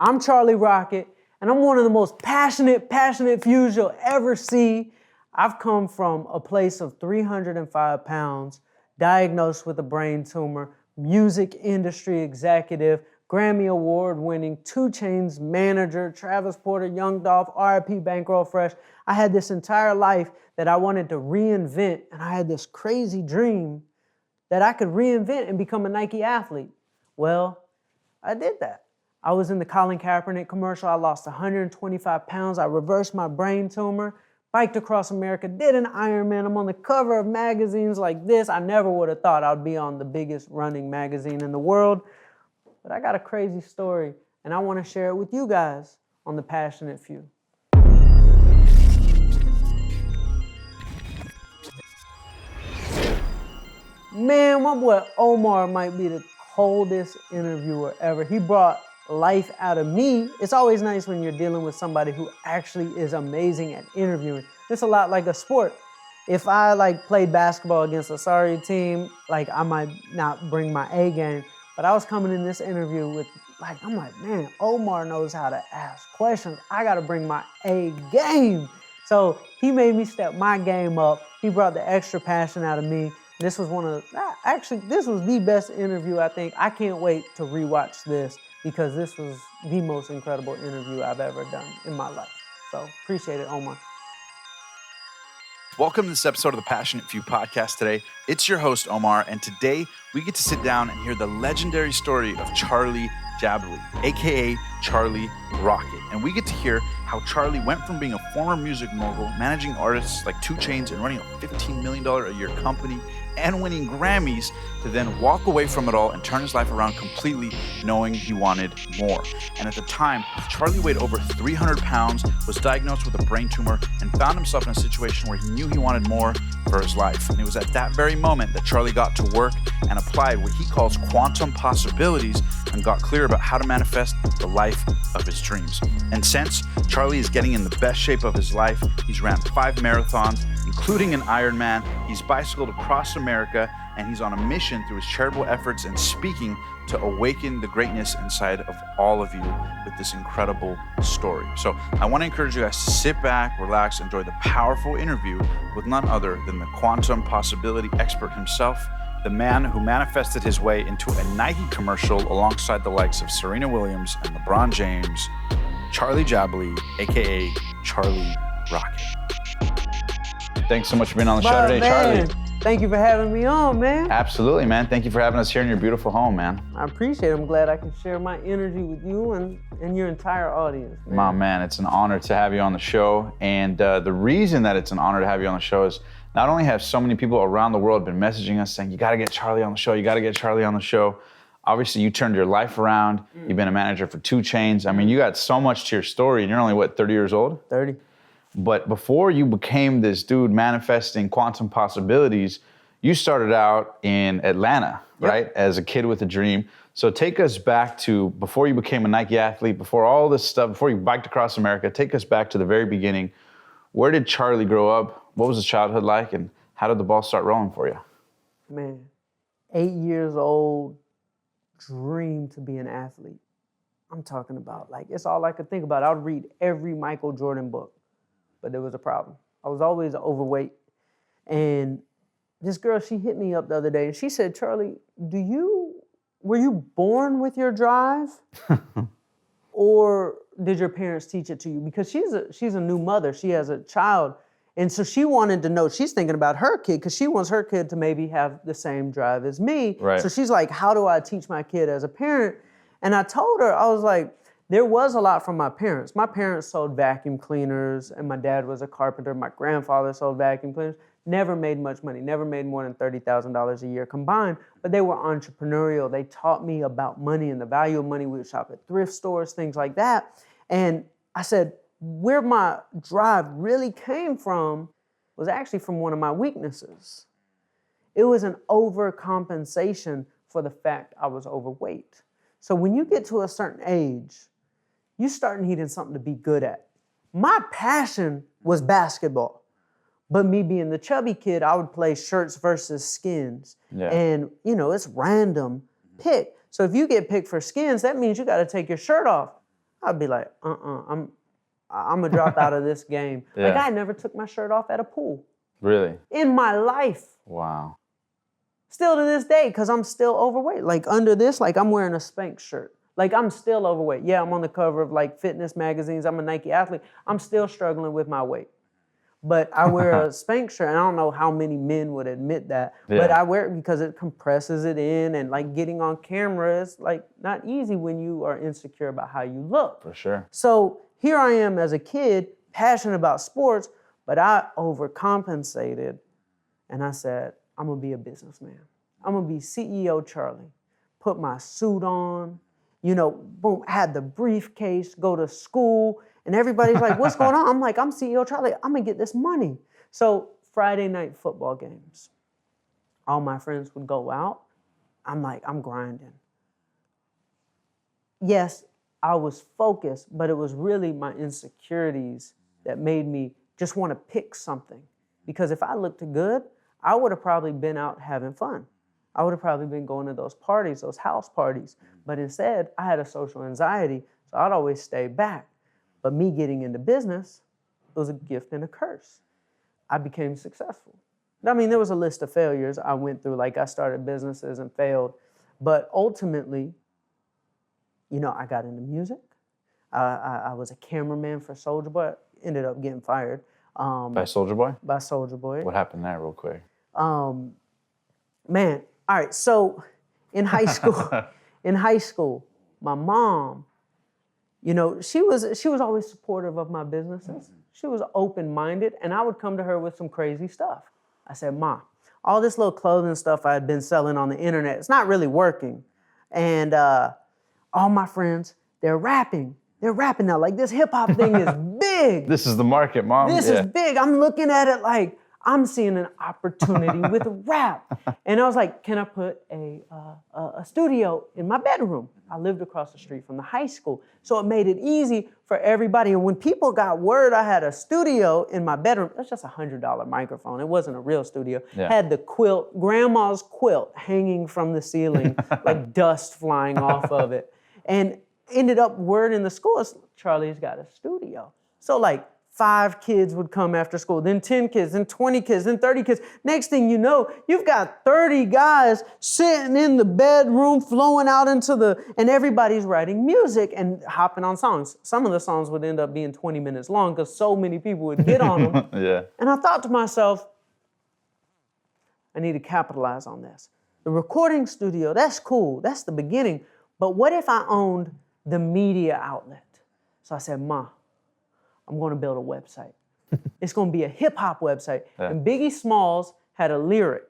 I'm Charlie Rocket, and I'm one of the most passionate fews you'll ever see. I've come from a place of 305 pounds, diagnosed with a brain tumor, music industry executive, Grammy Award-winning, 2 Chainz manager, Travis Porter, Young Dolph, R.I.P. Bankroll Fresh. I had this entire life that I wanted to reinvent, and I had this crazy dream that I could reinvent and become a Nike athlete. Well, I did that. I was in the Colin Kaepernick commercial. I lost 125 pounds. I reversed my brain tumor, biked across America, did an Ironman. I'm on the cover of magazines like this. I never would have thought I'd be on the biggest running magazine in the world. But I got a crazy story, and I want to share it with you guys on The Passionate Few. Man, my boy Omar might be the coldest interviewer ever. He brought life out of me. It's always nice when you're dealing with somebody who actually is amazing at interviewing. It's a lot like a sport. If I played basketball against a sorry team, I might not bring my A game. But I was coming in this interview with I'm like, man, Omar knows how to ask questions. I gotta bring my A game. So he made me step my game up. He brought the extra passion out of me. This was this was the best interview, I think. I can't wait to rewatch this because this was the most incredible interview I've ever done in my life. So appreciate it, Omar. Welcome to this episode of the Passionate Few podcast today. It's your host, Omar, and today we get to sit down and hear the legendary story of Charlie Jabaley, a.k.a. Charlie Rocket. And we get to hear how Charlie went from being a former music mogul, managing artists like 2 Chainz and running a $15 million a year company and winning Grammys, to then walk away from it all and turn his life around completely, knowing he wanted more. And at the time, Charlie weighed over 300 pounds, was diagnosed with a brain tumor, and found himself in a situation where he knew he wanted more for his life. And it was at that very moment that Charlie got to work and applied what he calls quantum possibilities and got clear about how to manifest the life of his dreams. And since Charlie is getting in the best shape of his life, he's ran 5 marathons, including an Ironman. He's bicycled across America, and he's on a mission through his charitable efforts and speaking to awaken the greatness inside of all of you with this incredible story. So I want to encourage you guys to sit back, relax, enjoy the powerful interview with none other than the quantum possibility expert himself, the man who manifested his way into a Nike commercial alongside the likes of Serena Williams and LeBron James, Charlie Jabaley, a.k.a. Charlie Rocket. Thanks so much for being on the show today, man. Charlie. Thank you for having me on, man. Absolutely, man. Thank you for having us here in your beautiful home, man. I appreciate it. I'm glad I can share my energy with you and your entire audience, man. My man, it's an honor to have you on the show. And the reason that it's an honor to have you on the show is not only have so many people around the world been messaging us saying, you got to get Charlie on the show, you got to get Charlie on the show. Obviously, you turned your life around. You've been a manager for 2 Chainz. I mean, you got so much to your story, and you're only, 30 years old? 30. But before you became this dude manifesting quantum possibilities, you started out in Atlanta, right? As a kid with a dream. So take us back to before you became a Nike athlete, before all this stuff, before you biked across America, take us back to the very beginning. Where did Charlie grow up? What was his childhood like? And how did the ball start rolling for you? Man, 8 years old, dream to be an athlete. I'm talking about, it's all I could think about. I would read every Michael Jordan book, but there was a problem. I was always overweight. And this girl, she hit me up the other day and she said, Charlie, were you born with your drive? Or did your parents teach it to you? Because she's a new mother, she has a child. And so she wanted to know, she's thinking about her kid because she wants her kid to maybe have the same drive as me. Right. So she's like, how do I teach my kid as a parent? And I told her, I was like, there was a lot from my parents. My parents sold vacuum cleaners and my dad was a carpenter. My grandfather sold vacuum cleaners. Never made much money, never made more than $30,000 a year combined, but they were entrepreneurial. They taught me about money and the value of money. We would shop at thrift stores, things like that. And I said, where my drive really came from was actually from one of my weaknesses. It was an overcompensation for the fact I was overweight. So when you get to a certain age, you start needing something to be good at. My passion was basketball. But me being the chubby kid, I would play shirts versus skins. Yeah. And, it's random pick. So if you get picked for skins, that means you got to take your shirt off. I'd be like, I'm gonna drop out of this game. Yeah. Like I never took my shirt off at a pool. Really? In my life. Wow. Still to this day, because I'm still overweight. Like under this, like I'm wearing a Spanx shirt. Like I'm still overweight. Yeah, I'm on the cover of like fitness magazines. I'm a Nike athlete. I'm still struggling with my weight. But I wear a Spanx shirt, and I don't know how many men would admit that. Yeah. But I wear it because it compresses it in, and like getting on camera is like not easy when you are insecure about how you look. For sure. So here I am as a kid, passionate about sports, but I overcompensated, and I said, I'm gonna be a businessman. I'm gonna be CEO Charlie. Put my suit on, you know, boom, had the briefcase, go to school, and everybody's like, what's going on? I'm like, I'm CEO Charlie, I'm gonna get this money. So Friday night football games, all my friends would go out. I'm like, I'm grinding. Yes, I was focused, but it was really my insecurities that made me just want to pick something. Because if I looked good, I would have probably been out having fun. I would have probably been going to those parties, those house parties. But instead, I had a social anxiety, so I'd always stay back. But me getting into business, it was a gift and a curse. I became successful. I mean, there was a list of failures I went through, like I started businesses and failed. But ultimately, you know, I got into music. I was a cameraman for Soulja Boy. Ended up getting fired. By Soulja Boy? By Soulja Boy. What happened there real quick? Man, all right, so in high school, my mom, you know, she was always supportive of my businesses. She was open-minded, and I would come to her with some crazy stuff. I said, Ma, all this little clothing stuff I had been selling on the internet, it's not really working. And all my friends, they're rapping. They're rapping now. Like, this hip-hop thing is big. This is the market, Mom. This is big. I'm looking at it like, I'm seeing an opportunity with rap. And I was like, can I put a studio in my bedroom? I lived across the street from the high school. So it made it easy for everybody. And when people got word I had a studio in my bedroom, it was just a $100 microphone. It wasn't a real studio. Yeah. Had the quilt, grandma's quilt hanging from the ceiling, like dust flying off of it. And ended up word in the school, Charlie's got a studio. So like 5 kids would come after school, then 10 kids, then 20 kids, then 30 kids. Next thing you know, you've got 30 guys sitting in the bedroom, flowing out into and everybody's writing music and hopping on songs. Some of the songs would end up being 20 minutes long because so many people would get on them. Yeah. And I thought to myself, I need to capitalize on this. The recording studio, that's cool, that's the beginning. But what if I owned the media outlet? So I said, Ma, I'm going to build a website. It's going to be a hip-hop website. Yeah. And Biggie Smalls had a lyric.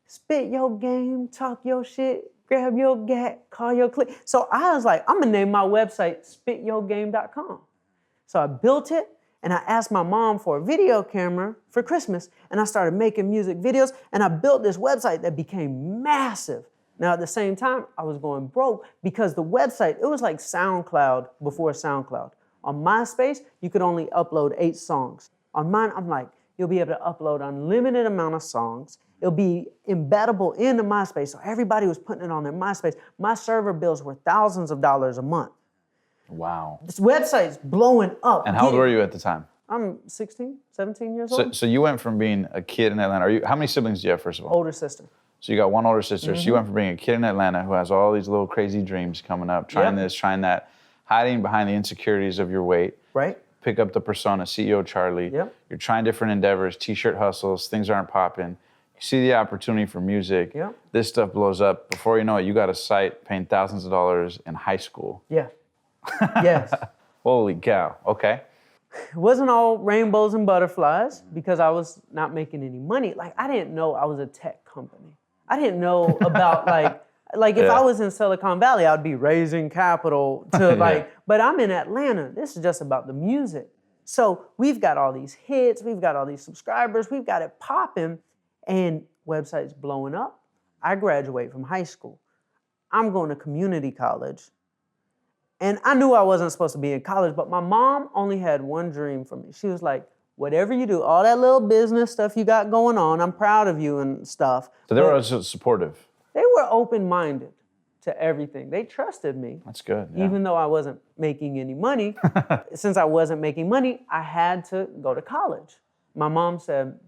Spit your game, talk your shit, grab your gat, call your clique. So I was like, I'm going to name my website spityourgame.com. So I built it, and I asked my mom for a video camera for Christmas, and I started making music videos, and I built this website that became massive. Now, at the same time, I was going broke because the website, it was like SoundCloud before SoundCloud. On MySpace, you could only upload 8 songs. On mine, I'm like, you'll be able to upload unlimited amount of songs. It'll be embeddable into MySpace. So everybody was putting it on their MySpace. My server bills were thousands of dollars a month. Wow. This website's blowing up. And how old were you at the time? I'm 16, 17 years old. So you went from being a kid in Atlanta. How many siblings do you have, first of all? Older sister. So you got one older sister. So you went from being a kid in Atlanta who has all these little crazy dreams coming up, trying this, trying that, hiding behind the insecurities of your weight. Right. Pick up the persona, CEO Charlie. Yep. You're trying different endeavors, t-shirt hustles, things aren't popping. You see the opportunity for music. Yep. This stuff blows up. Before you know it, you got a site paying thousands of dollars in high school. Yeah. Yes. Holy cow. Okay. It wasn't all rainbows and butterflies because I was not making any money. Like, I didn't know I was a tech company. I didn't know about like if I was in Silicon Valley, I'd be raising capital to but I'm in Atlanta. This is just about the music. So we've got all these hits, we've got all these subscribers, we've got it popping, and websites blowing up. I graduate from high school. I'm going to community college. And I knew I wasn't supposed to be in college, but my mom only had one dream for me. She was like, whatever you do, all that little business stuff you got going on, I'm proud of you and stuff. So they were also supportive. They were open-minded to everything. They trusted me. That's good. Yeah. Even though I wasn't making any money. Since I wasn't making money, I had to go to college. My mom said,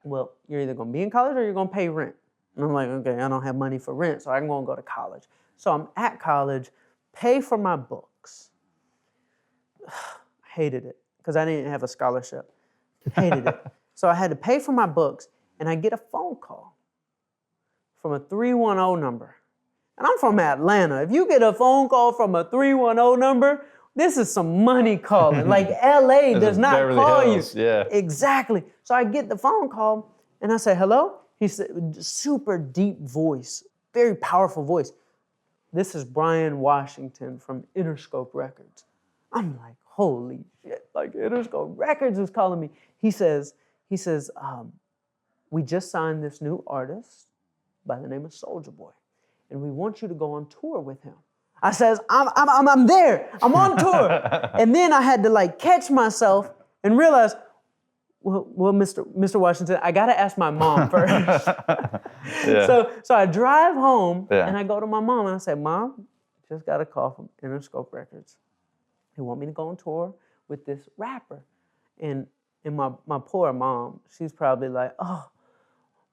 well, you're either going to be in college or you're going to pay rent. And I'm like, okay, I don't have money for rent, so I'm going to go to college. So I'm at college, pay for my books. Hated it because I didn't have a scholarship. Hated it. So I had to pay for my books, and I get a phone call from a 310 number. And I'm from Atlanta. If you get a phone call from a 310 number, this is some money calling. Like LA does not Beverly call Hills, you. Yeah. Exactly. So I get the phone call, and I say, hello? He said, super deep voice, very powerful voice. This is Brian Washington from Interscope Records. I'm like, holy shit, like Interscope Records is calling me. He says, we just signed this new artist by the name of Soulja Boy, and we want you to go on tour with him. I says, I'm there, I'm on tour. And then I had to like catch myself and realize, well, Mr. Washington, I gotta ask my mom first. Yeah. So I drive home and I go to my mom and I say, Mom, just got a call from Interscope Records. They want me to go on tour with this rapper. And my poor mom, she's probably like, oh,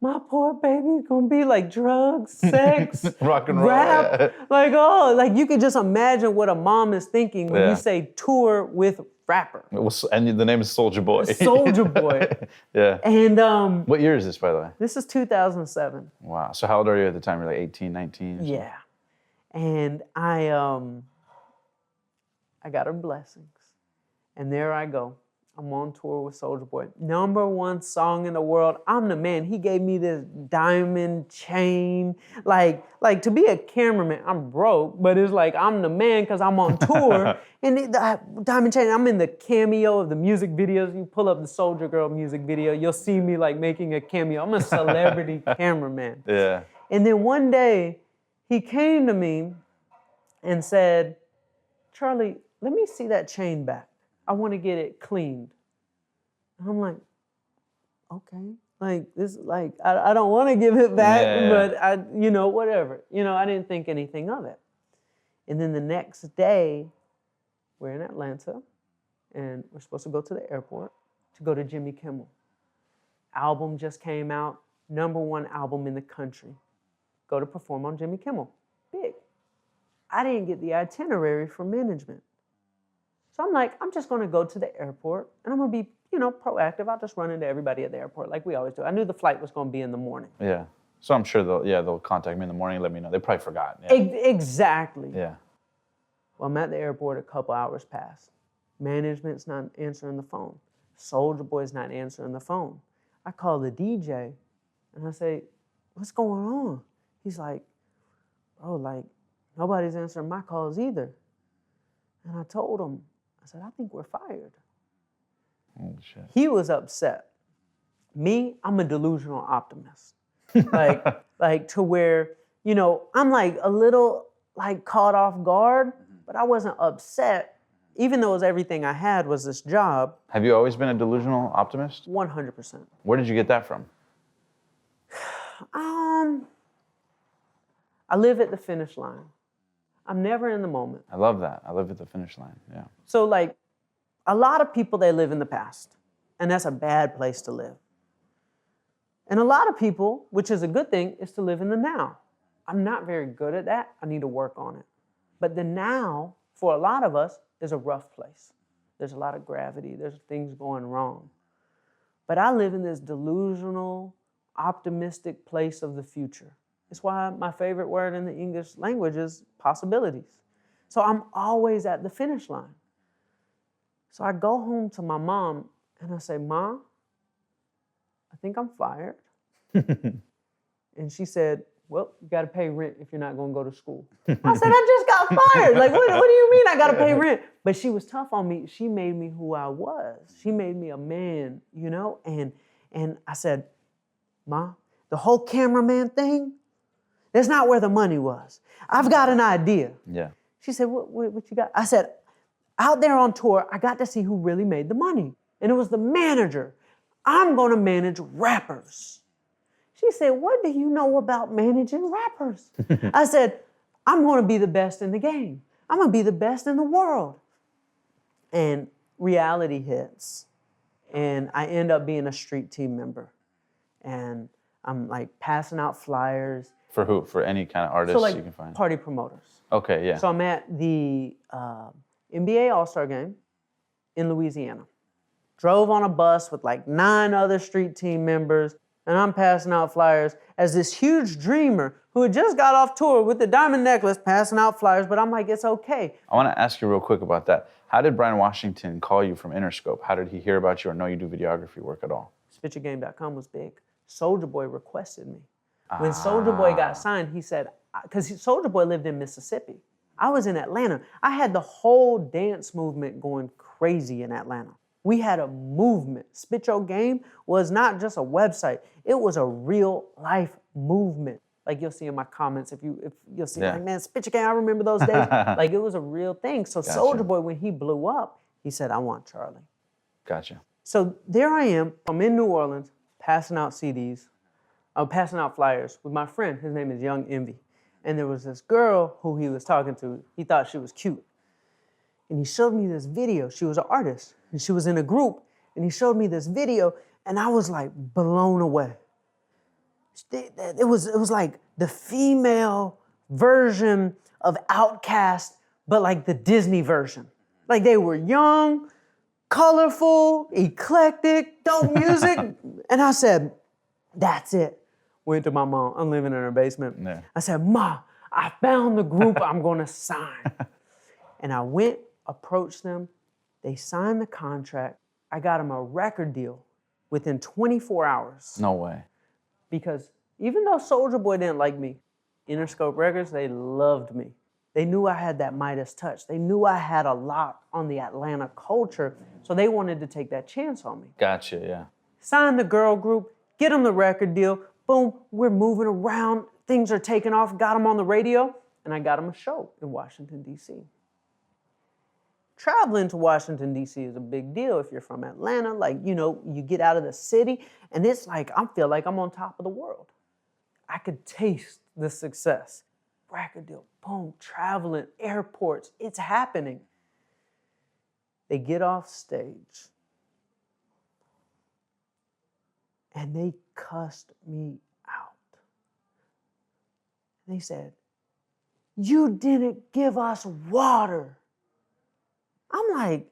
my poor baby's gonna be like drugs, sex, rock and roll, rap. yeah. Like, oh, like you could just imagine what a mom is thinking when Yeah. you say tour with rapper. And the name is Soulja Boy. Soulja Boy. Yeah. And What year is this, by the way? this is 2007. Wow. So how old are you at the time? You're like 18, 19? Or something? Yeah. And I got her blessings. And there I go. I'm on tour with Soulja Boy. #1 song in the world. I'm the man. He gave me this diamond chain. Like to be a cameraman, I'm broke, but it's like I'm the man because I'm on tour. And the diamond chain, I'm in the cameo of the music videos. You pull up the Soulja Girl music video, you'll see me like making a cameo. I'm a celebrity cameraman. Yeah. And then one day, he came to me and said, Charlie, let me see that chain back. I want to get it cleaned. And I'm like, okay. Like, this, like, I don't want to give it back, but whatever. I didn't think anything of it. And then the next day, we're in Atlanta, and we're supposed to go to the airport to go to Jimmy Kimmel. Album just came out, #1 album in the country. Go to perform on Jimmy Kimmel. Big. I didn't get the itinerary from management. So I'm like, I'm just gonna go to the airport and I'm gonna be, proactive. I'll just run into everybody at the airport like we always do. I knew the flight was gonna be in the morning. Yeah. So I'm sure they'll contact me in the morning and let me know. They probably forgot. Yeah. Exactly. Yeah. Well, I'm at the airport, a couple hours pass. Management's not answering the phone. Soulja Boy's not answering the phone. I call the DJ and I say, what's going on? He's like, bro, like, nobody's answering my calls either. And I told him, I said, I think we're fired. Oh, shit. He was upset. Me, I'm a delusional optimist. like to where, I'm like a little like caught off guard, but I wasn't upset, even though it was everything I had was this job. Have you always been a delusional optimist? 100%. Where did you get that from? I live at the finish line. I'm never in the moment. I love that. I live at the finish line. Yeah. So like a lot of people, they live in the past, and that's a bad place to live. And a lot of people, which is a good thing, is to live in the now. I'm not very good at that. I need to work on it. But the now, for a lot of us, is a rough place. There's a lot of gravity. There's things going wrong. But I live in this delusional, optimistic place of the future. It's why my favorite word in the English language is possibilities. So I'm always at the finish line. So I go home to my mom and I say, Mom, I think I'm fired. And she said, well, you got to pay rent if you're not going to go to school. I said, I just got fired. Like, what do you mean I got to pay rent? But she was tough on me. She made me who I was. She made me a man, And I said, Ma, the whole cameraman thing, that's not where the money was. I've got an idea. Yeah. She said, what you got? I said, out there on tour, I got to see who really made the money. And it was the manager. I'm going to manage rappers. She said, what do you know about managing rappers? I said, I'm going to be the best in the game. I'm going to be the best in the world. And reality hits. And I end up being a street team member. And I'm like passing out flyers. For who? For any kind of artist So like you can find? party promoters. Okay, yeah. So I'm at the NBA All-Star game in Louisiana. Drove on a bus with like 9 other street team members, and I'm passing out flyers as this huge dreamer who had just got off tour with the diamond necklace passing out flyers, but I'm like, it's okay. I want to ask you real quick about that. How did Brian Washington call you from Interscope? How did he hear about you or know you do videography work at all? SpitYourGame.com was big. Soulja Boy requested me. When Soulja Boy got signed, he said, because Soulja Boy lived in Mississippi. I was in Atlanta. I had the whole dance movement going crazy in Atlanta. We had a movement. Spit Your Game was not just a website. It was a real life movement. Like you'll see in my comments, if you'll see, like, man, Spit Your Game, I remember those days. Like it was a real thing. So Gotcha. Soulja Boy, when he blew up, he said, I want Charlie. Gotcha. So there I am. I'm in New Orleans, passing out CDs. I'm passing out flyers with my friend. His name is Young Envy. And there was this girl who he was talking to. He thought she was cute. And he showed me this video. She was an artist, and she was in a group. And he showed me this video, and I was like blown away. It was like the female version of Outkast, but like the Disney version. Like they were young, colorful, eclectic, dope music. And I said, that's it. Went to my mom. I'm living in her basement. Yeah. I said, Ma, I found the group I'm going to sign. And I went, approached them. They signed the contract. I got them a record deal within 24 hours. No way. Because even though Soulja Boy didn't like me, Interscope Records, they loved me. They knew I had that Midas touch. They knew I had a lot on the Atlanta culture, so they wanted to take that chance on me. Gotcha, yeah. Sign the girl group, get them the record deal, boom, we're moving around, things are taking off, got them on the radio, and I got them a show in Washington, D.C. Traveling to Washington, D.C. is a big deal if you're from Atlanta. Like, you know, you get out of the city, and it's like, I feel like I'm on top of the world. I could taste the success. Record deal, boom, traveling, airports, it's happening. They get off stage, and they cussed me out. They said, you didn't give us water. I'm like,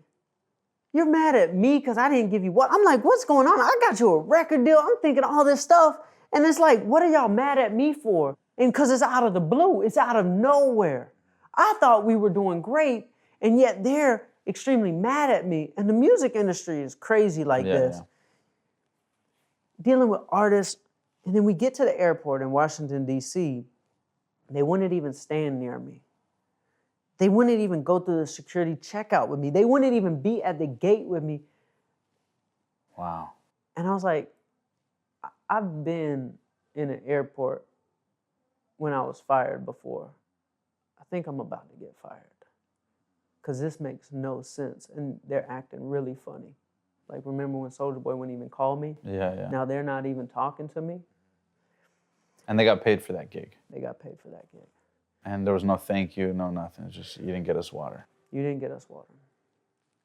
you're mad at me because I didn't give you water? I'm like, what's going on? I got you a record deal. I'm thinking all this stuff. And it's like, what are y'all mad at me for? And because it's out of the blue, it's out of nowhere. I thought we were doing great, and yet they're extremely mad at me. And the music industry is crazy like this. Yeah. Dealing with artists, and then we get to the airport in Washington, D.C., they wouldn't even stand near me. They wouldn't even go through the security checkout with me. They wouldn't even be at the gate with me. Wow. And I was like, I've been in an airport when I was fired before. I think I'm about to get fired because this makes no sense. And they're acting really funny. Like, remember when Soulja Boy wouldn't even call me? Yeah. Now they're not even talking to me. And they got paid for that gig. They got paid for that gig. And there was no thank you, no nothing. It's just, you didn't get us water. You didn't get us water.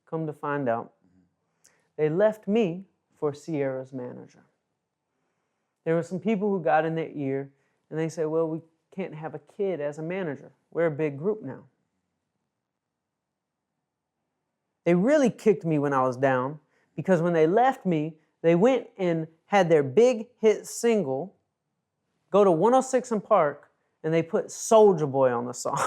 Come to find out, they left me for Sierra's manager. There were some people who got in their ear, and they said, well, we can't have a kid as a manager. We're a big group now. They really kicked me when I was down, because when they left me, they went and had their big hit single go to 106 and Park, and they put Soulja Boy on the song.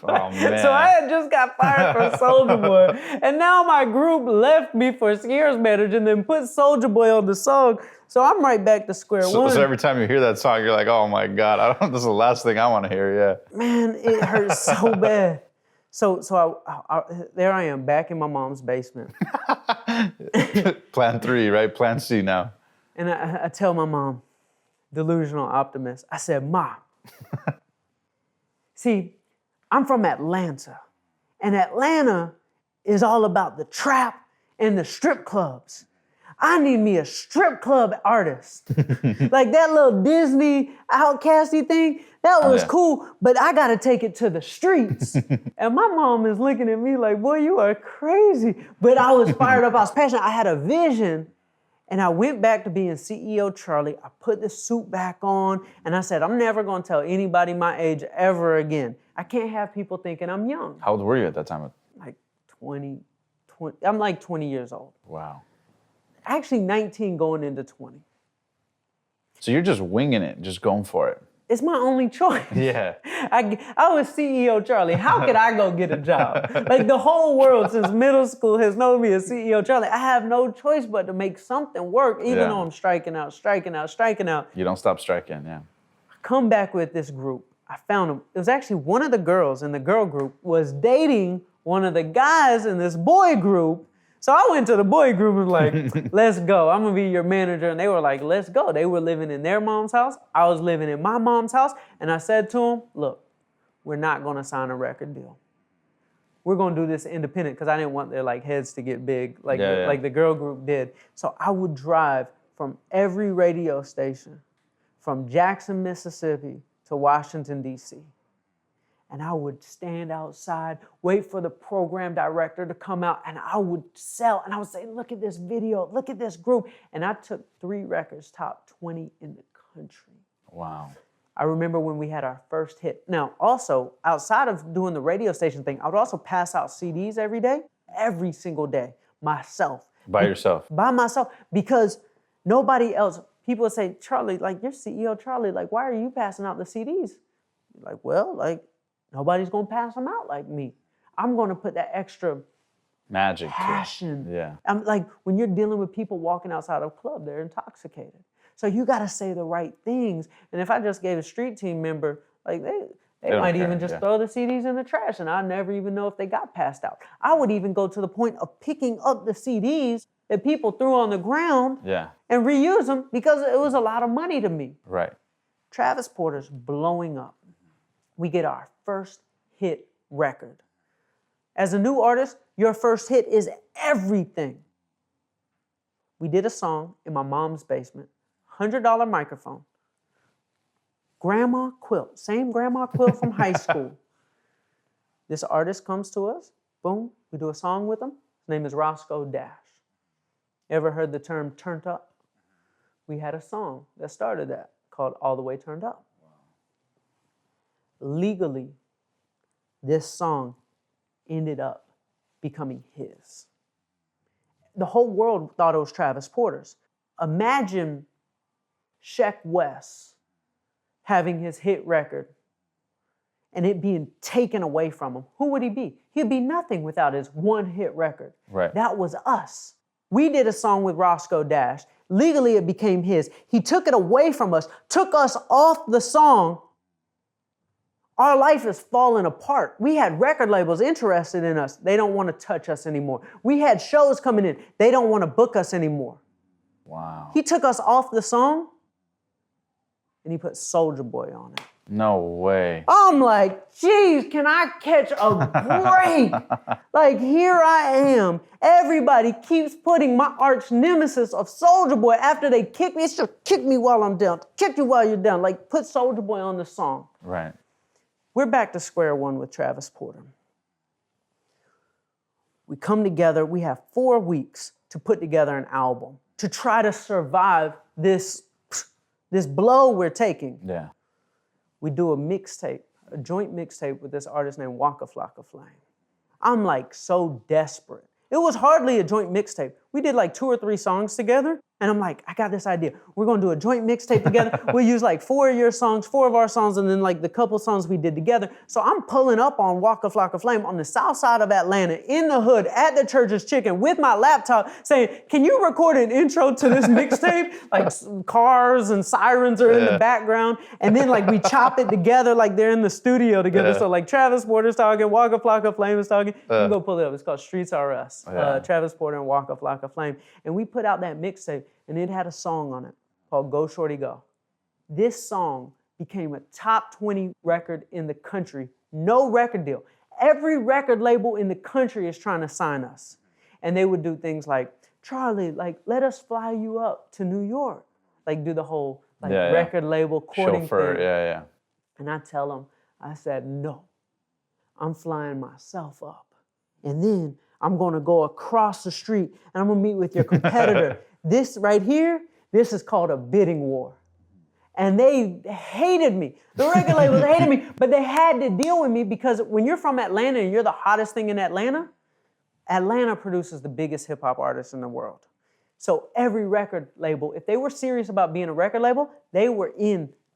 Oh, man. So I had just got fired for Soulja Boy, and now my group left me for Sierra's manager and then put Soulja Boy on the song. So I'm right back to square one. So every time you hear that song, you're like, oh my God, this is the last thing I want to hear, yeah. Man, it hurts so bad. So there I am, back in my mom's basement. Plan 3, right? Plan C now. And I tell my mom, delusional optimist, I said, Ma, see, I'm from Atlanta, and Atlanta is all about the trap and the strip clubs. I need me a strip club artist. Like that little Disney outcasty thing, that was cool, but I gotta take it to the streets. And my mom is looking at me like, boy, you are crazy. But I was fired up, I was passionate, I had a vision. And I went back to being CEO Charlie. I put the suit back on and I said, I'm never gonna tell anybody my age ever again. I can't have people thinking I'm young. How old were you at that time? Like 20, I'm like 20 years old. Wow. Actually 19 going into 20. So you're just winging it, just going for it. It's my only choice. Yeah. I was CEO Charlie. How could I go get a job? Like the whole world since middle school has known me as CEO Charlie. I have no choice but to make something work, even though I'm striking out. You don't stop striking, yeah. I come back with this group. I found them. It was actually one of the girls in the girl group was dating one of the guys in this boy group. So I went to the boy group and was like, let's go. I'm gonna be your manager. And they were like, let's go. They were living in their mom's house. I was living in my mom's house. And I said to them, look, we're not gonna sign a record deal. We're gonna do this independent because I didn't want their like heads to get big like the girl group did. So I would drive from every radio station from Jackson, Mississippi to Washington, D.C. And I would stand outside, wait for the program director to come out, and I would sell. And I would say, look at this video, look at this group. And I took 3 records, top 20 in the country. Wow. I remember when we had our first hit. Now, also, outside of doing the radio station thing, I would also pass out CDs every single day, myself. By yourself? By myself, because nobody else, people would say, Charlie, like, you're CEO Charlie, like, why are you passing out the CDs? Like, well, like, nobody's gonna pass them out like me. I'm gonna put that extra magic, passion. Yeah. I'm like, when you're dealing with people walking outside of a club, they're intoxicated. So you gotta say the right things. And if I just gave a street team member, like they might even just throw the CDs in the trash and I never even know if they got passed out. I would even go to the point of picking up the CDs that people threw on the ground and reuse them because it was a lot of money to me. Right. Travis Porter's blowing up. We get our first hit record. As a new artist, your first hit is everything. We did a song in my mom's basement, $100 microphone. Grandma quilt, same grandma quilt from high school. This artist comes to us, boom, we do a song with him. His name is Roscoe Dash. Ever heard the term turned up? We had a song that started that called All the Way Turned Up. Legally, this song ended up becoming his. The whole world thought it was Travis Porter's. Imagine Sheck West having his hit record and it being taken away from him. Who would he be? He'd be nothing without his one hit record. Right. That was us. We did a song with Roscoe Dash. Legally, it became his. He took it away from us, took us off the song. Our life is falling apart. We had record labels interested in us. They don't want to touch us anymore. We had shows coming in. They don't want to book us anymore. Wow. He took us off the song and he put Soulja Boy on it. No way. I'm like, geez, can I catch a break? Like, here I am. Everybody keeps putting my arch nemesis of Soulja Boy after they kick me. It's just kick me while I'm down. Kick you while you're down. Like, put Soulja Boy on the song. Right. We're back to square one with Travis Porter. We come together. We have 4 weeks to put together an album to try to survive this blow we're taking. Yeah. We do a mixtape, a joint mixtape with this artist named Waka Flocka Flame. I'm like so desperate. It was hardly a joint mixtape. We did like 2 or 3 songs together. And I'm like, I got this idea. We're gonna do a joint mixtape together. We'll use like 4 of your songs, 4 of our songs, and then like the couple songs we did together. So I'm pulling up on Waka Flocka Flame on the south side of Atlanta, in the hood, at the Church's Chicken with my laptop saying, can you record an intro to this mixtape? Like cars and sirens are in the background. And then like we chop it together like they're in the studio together. So like Travis Porter's talking, Waka Flocka Flame is talking. You can go pull it up. It's called Streets Are Us. Travis Porter and Waka Flocka Flame. And we put out that mixtape. And it had a song on it called Go Shorty Go. This song became a top 20 record in the country. No record deal. Every record label in the country is trying to sign us. And they would do things like Charlie, like, let us fly you up to New York. Like, do the whole Yeah, yeah. record label courting Chauffeur, thing. yeah. And I tell him, I said, no, I'm flying myself up. And then I'm gonna go across the street and I'm gonna meet with your competitor. This right here, this is called a bidding war. And they hated me. The record labels hated me, but they had to deal with me because when you're from Atlanta and you're the hottest thing in Atlanta, Atlanta produces the biggest hip hop artists in the world. So every record label, if they were serious about being a record label, they were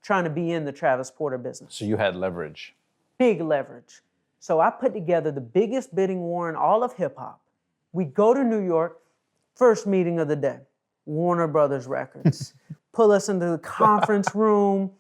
trying to be in the Travis Porter business. So you had leverage. Big leverage. So I put together the biggest bidding war in all of hip hop. We go to New York, first meeting of the day, Warner Brothers Records. Pull us into the conference room.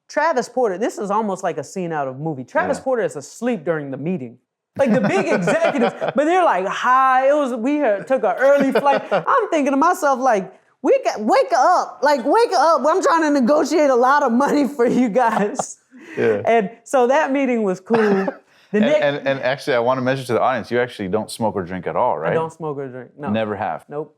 Travis Porter, this is almost like a scene out of a movie. Travis Porter is asleep during the meeting. Like the big executives, but they're like high. Took an early flight. I'm thinking to myself, like, wake up. I'm trying to negotiate a lot of money for you guys. Yeah. And so that meeting was cool. And actually, I want to mention to the audience, you actually don't smoke or drink at all, right? I don't smoke or drink, no. Never have? Nope,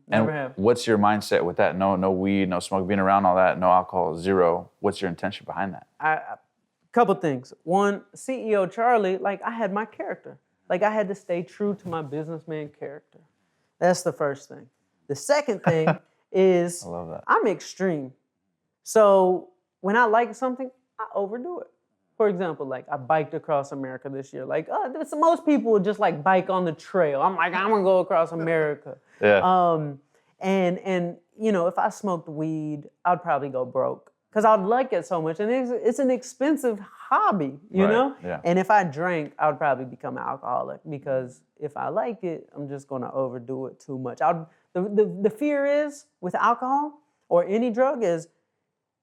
never have. What's your mindset with that? No weed, no smoke, being around all that, no alcohol, zero. What's your intention behind that? Couple things. One, CEO Charlie, like I had my character. Like I had to stay true to my businessman character. That's the first thing. The second thing is I love that. I'm extreme. So when I like something, I overdo it. For example, like I biked across America this year. Like most people would just like bike on the trail. I'm like, I'm gonna go across America. Yeah. And you know, if I smoked weed, I'd probably go broke because I'd like it so much, and it's an expensive hobby, you know. Yeah. And if I drank, I'd probably become an alcoholic because if I like it, I'm just gonna overdo it too much. The fear is with alcohol or any drug is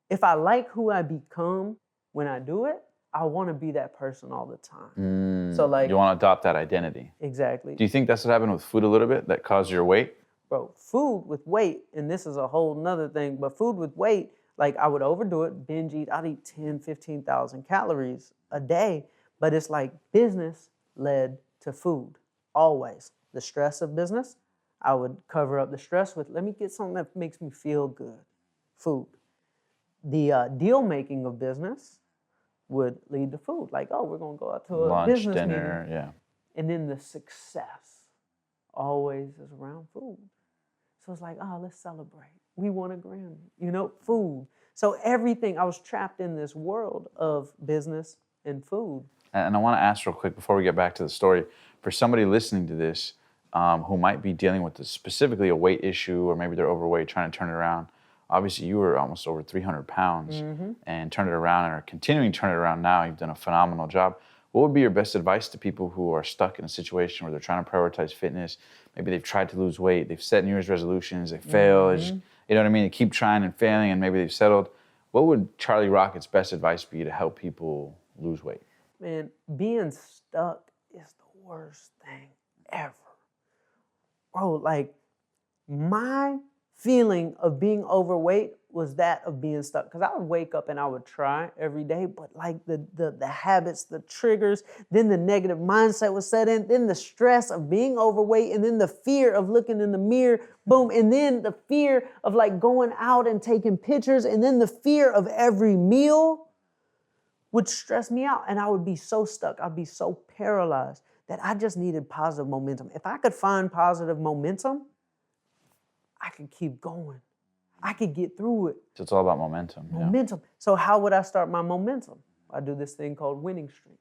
if I like who I become when I do it, I want to be that person all the time. So like you want to adopt that identity. Exactly. Do you think that's what happened with food a little bit that caused your weight? Bro, food with weight, and this is a whole nother thing, but food with weight, like I would overdo it, binge eat, I'd eat 10, 15,000 calories a day, but it's like business led to food, always. The stress of business, I would cover up the stress with, let me get something that makes me feel good, food. The deal making of business would lead to food. Like, oh, we're gonna go out to a lunch, business dinner, meeting. yeah. And then the success always is around food. So it's like, oh, let's celebrate. We won a Grammy, you know, food. So everything, I was trapped in this world of business and food. And I want to ask real quick before we get back to the story, for somebody listening to this who might be dealing with specifically a weight issue, or maybe they're overweight, trying to turn it around. Obviously, you were almost over 300 pounds and turned it around and are continuing to turn it around now. You've done a phenomenal job. What would be your best advice to people who are stuck in a situation where they're trying to prioritize fitness? Maybe they've tried to lose weight, they've set New Year's resolutions, they fail, you know what I mean? They keep trying and failing, and maybe they've settled. What would Charlie Rocket's best advice be to help people lose weight? Man, being stuck is the worst thing ever. Bro, like my feeling of being overweight was that of being stuck. Because I would wake up and I would try every day, but like the habits, the triggers, then the negative mindset was set in, then the stress of being overweight, and then the fear of looking in the mirror, boom, and then the fear of like going out and taking pictures, and then the fear of every meal would stress me out. And I would be so stuck, I'd be so paralyzed that I just needed positive momentum. If I could find positive momentum, I could keep going. I could get through it. So it's all about momentum. Momentum. Yeah. So how would I start my momentum? I do this thing called winning streak,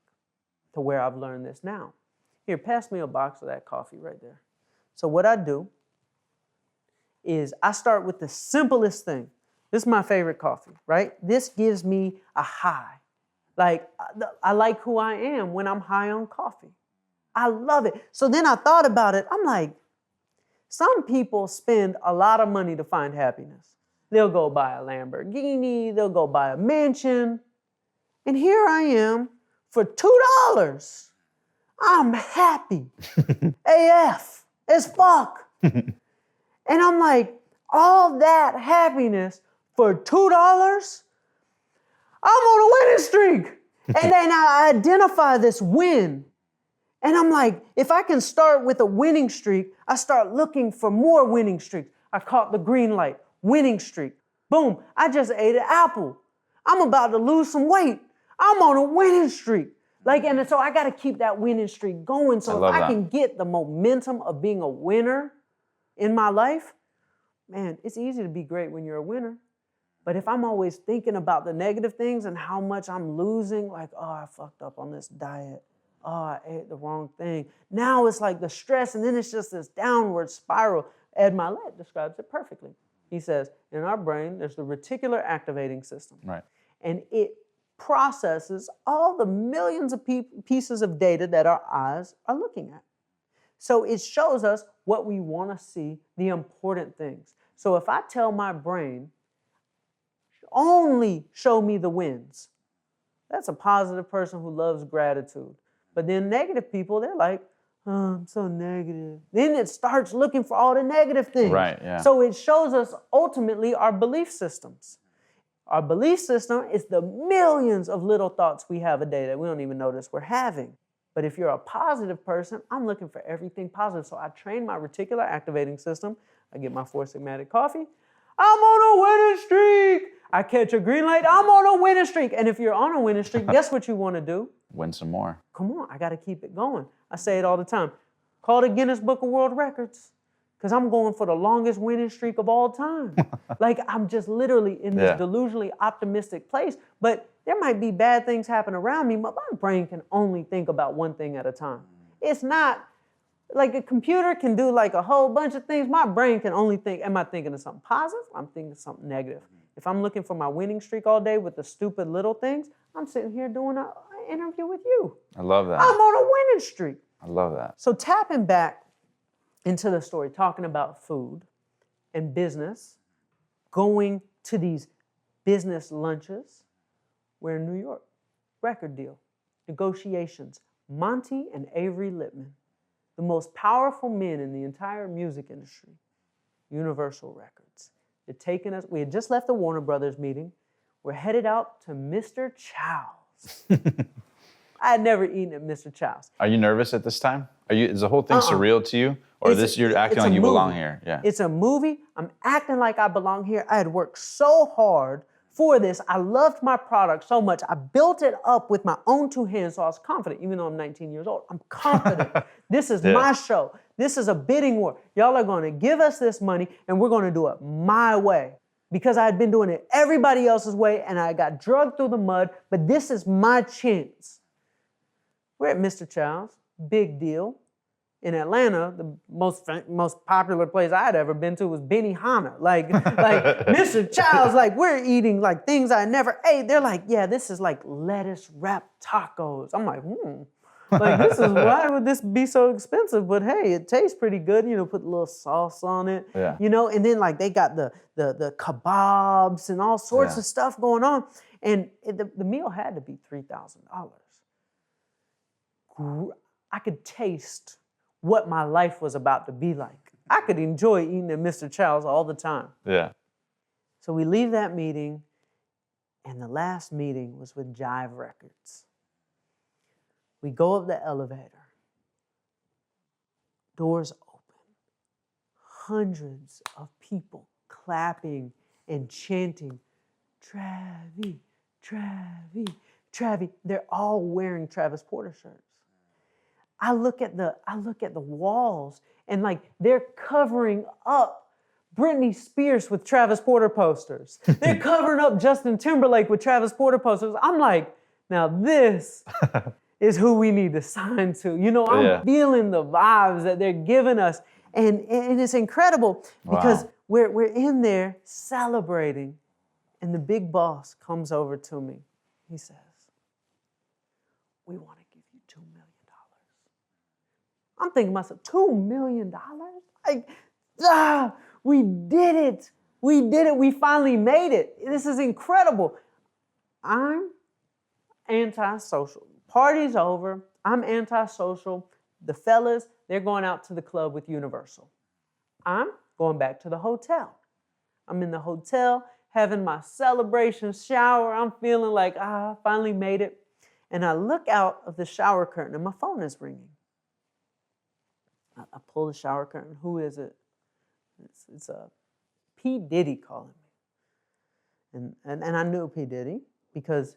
to where I've learned this now. Here, pass me a box of that coffee right there. So what I do is I start with the simplest thing. This is my favorite coffee, right? This gives me a high. Like, I like who I am when I'm high on coffee. I love it. So then I thought about it. I'm like, some people spend a lot of money to find happiness. They'll go buy a Lamborghini, they'll go buy a mansion. And here I am for $2. I'm happy. AF as fuck. And I'm like, all that happiness for $2? I'm on a winning streak. And then I identify this win. And I'm like, if I can start with a winning streak, I start looking for more winning streaks. I caught the green light, winning streak. Boom, I just ate an apple. I'm about to lose some weight. I'm on a winning streak. And so I got to keep that winning streak going. So if I can get the momentum of being a winner in my life, man, it's easy to be great when you're a winner. But if I'm always thinking about the negative things and how much I'm losing, like, oh, I fucked up on this diet. Oh, I ate the wrong thing. Now it's like the stress, and then it's just this downward spiral. Ed Milet describes it perfectly. He says, in our brain, there's the reticular activating system. Right. And it processes all the millions of pieces of data that our eyes are looking at. So it shows us what we want to see, the important things. So if I tell my brain, only show me the wins, that's a positive person who loves gratitude. But then negative people, they're like, oh, I'm so negative. Then it starts looking for all the negative things. Right, yeah. So it shows us ultimately our belief systems. Our belief system is the millions of little thoughts we have a day that we don't even notice we're having. But if you're a positive person, I'm looking for everything positive. So I train my reticular activating system. I get my 4-Sigmatic coffee. I'm on a winning streak. I catch a green light. I'm on a winning streak. And if you're on a winning streak, guess what you want to do? Win some more. Come on, I got to keep it going. I say it all the time. Call the Guinness Book of World Records. Because I'm going for the longest winning streak of all time. I'm just literally in this delusionally optimistic place. But there might be bad things happen around me, but my brain can only think about one thing at a time. It's not like a computer can do like a whole bunch of things. My brain can only think, am I thinking of something positive? I'm thinking of something negative. If I'm looking for my winning streak all day with the stupid little things, I'm sitting here doing an interview with you. I love that. I'm on a winning streak. I love that. So tapping back into the story, talking about food and business, going to these business lunches. We're in New York. Record deal, negotiations. Monty and Avery Lippman, the most powerful men in the entire music industry. Universal Records. They're taking us, we had just left the Warner Brothers meeting. We're headed out to Mr. Chow's. I had never eaten at Mr. Chow's. Are you nervous at this time? Is the whole thing surreal to you? Or you're acting like you belong here? Yeah. It's a movie. I'm acting like I belong here. I had worked so hard for this. I loved my product so much. I built it up with my own 2 hands, so I was confident, even though I'm 19 years old. I'm confident. This is my show. This is a bidding war. Y'all are going to give us this money, and we're going to do it my way. Because I had been doing it everybody else's way, and I got drugged through the mud, but this is my chance. We're at Mr. Chow's, big deal. In Atlanta, the most popular place I had ever been to was Benihana. Like Mr. Chow's, we're eating things I never ate. They're like, yeah, this is like lettuce wrapped tacos. I'm like, why would this be so expensive? But hey, it tastes pretty good. Put a little sauce on it. Yeah. And then they got the kebabs and all sorts of stuff going on. And the meal had to be $3,000. I could taste what my life was about to be like. I could enjoy eating at Mr. Chow's all the time. Yeah. So we leave that meeting, and the last meeting was with Jive Records. We go up the elevator. Doors open. Hundreds of people clapping and chanting, Travi, Travi, Travi. They're all wearing Travis Porter shirts. I look at the walls, and they're covering up Britney Spears with Travis Porter posters. They're covering up Justin Timberlake with Travis Porter posters. I'm like, now this is who we need to sign to. I'm feeling the vibes that they're giving us. And it's incredible because we're in there celebrating, and the big boss comes over to me. He says, we want to give you $2 million. I'm thinking to myself, $2 million? We did it. We did it. We finally made it. This is incredible. I'm antisocial. Party's over. I'm antisocial. The fellas, they're going out to the club with Universal. I'm going back to the hotel. I'm in the hotel having my celebration shower. I'm feeling like, I finally made it. And I look out of the shower curtain and my phone is ringing. I pull the shower curtain. Who is it? It's P. Diddy calling me. And I knew P. Diddy because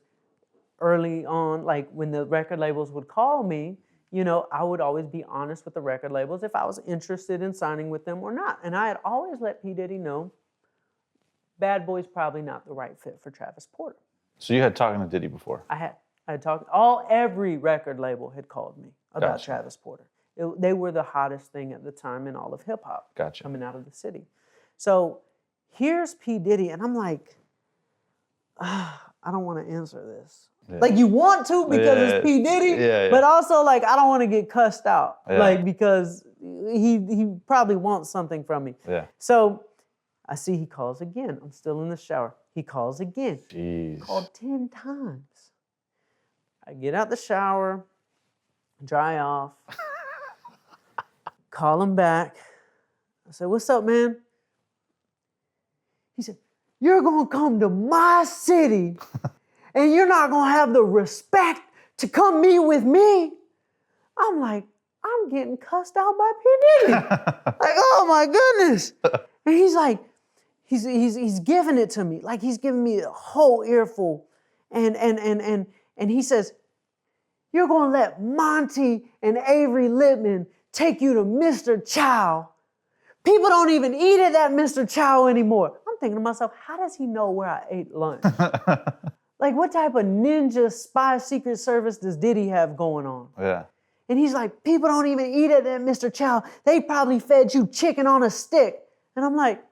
early on, like when the record labels would call me, you know, I would always be honest with the record labels if I was interested in signing with them or not. And I had always let P. Diddy know Bad Boy's probably not the right fit for Travis Porter. So you had talking to Diddy before? I had talked, every record label had called me about Gotcha. Travis Porter. They were the hottest thing at the time in all of hip hop. Gotcha. Coming out of the city. So here's P. Diddy, and I'm like, I don't want to answer this. Yeah. Like you want to because it's P. Diddy, but also like I don't want to get cussed out, like because he probably wants something from me. Yeah. So I see he calls again. I'm still in the shower. He calls again. Jeez. Called 10 times. I get out the shower, dry off, call him back. I said, "What's up, man?" He said, "You're gonna come to my city and you're not gonna have the respect to come meet with me." I'm like, I'm getting cussed out by P. Diddy. Like, oh my goodness. And he's like, he's giving it to me. Like he's giving me a whole earful. And he says, "You're gonna let Monty and Avery Littman take you to Mr. Chow. People don't even eat at that Mr. Chow anymore." I'm thinking to myself, how does he know where I ate lunch? Like, what type of ninja spy Secret Service does Diddy have going on? Yeah. And he's like, "People don't even eat at that Mr. Chow. They probably fed you chicken on a stick." And I'm like,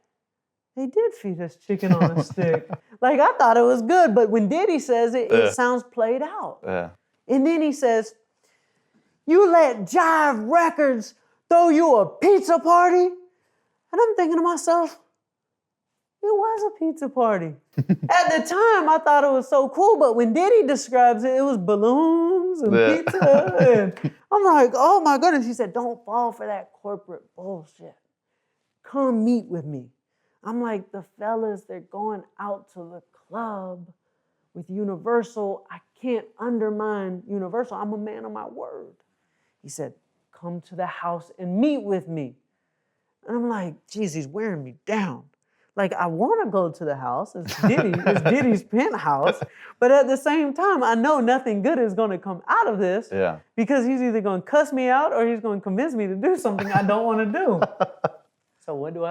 they did feed us chicken on a stick. Like, I thought it was good, but when Diddy says it, it sounds played out. Yeah. And then he says, "You let Jive Records throw you a pizza party?" And I'm thinking to myself, it was a pizza party. At the time, I thought it was so cool, but when Diddy describes it, it was balloons and pizza. And I'm like, oh my goodness. He said, "Don't fall for that corporate bullshit. Come meet with me." I'm like, the fellas, they're going out to the club with Universal. I can't undermine Universal. I'm a man of my word. He said, "Come to the house and meet with me." And I'm like, geez, he's wearing me down. Like, I want to go to the house. It's Diddy's penthouse. But at the same time, I know nothing good is going to come out of this. Yeah. Because he's either going to cuss me out or he's going to convince me to do something I don't want to do. So what do?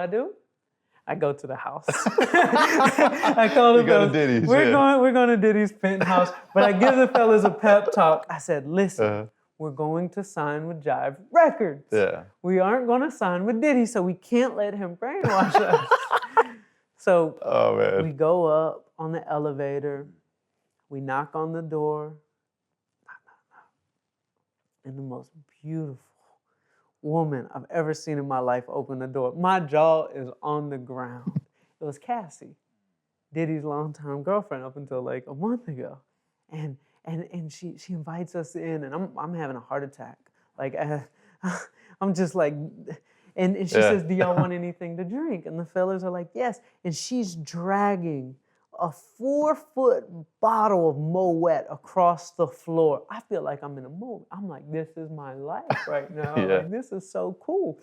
I go to the house. I call the fellas. Diddy's, we're going to Diddy's penthouse. But I give the fellas a pep talk. I said, "Listen, we're going to sign with Jive Records. Yeah. We aren't going to sign with Diddy, so we can't let him brainwash us." So we go up on the elevator. We knock on the door. And the most beautiful woman I've ever seen in my life open the door. My jaw is on the ground. It was Cassie, Diddy's longtime girlfriend up until like a month ago. And she invites us in, and I'm having a heart attack. Like I'm just like, and she says, "Do y'all want anything to drink?" And the fellas are like, "Yes." And she's dragging a 4-foot bottle of Moet across the floor. I feel like I'm in a movie. I'm like, this is my life right now. Like, this is so cool.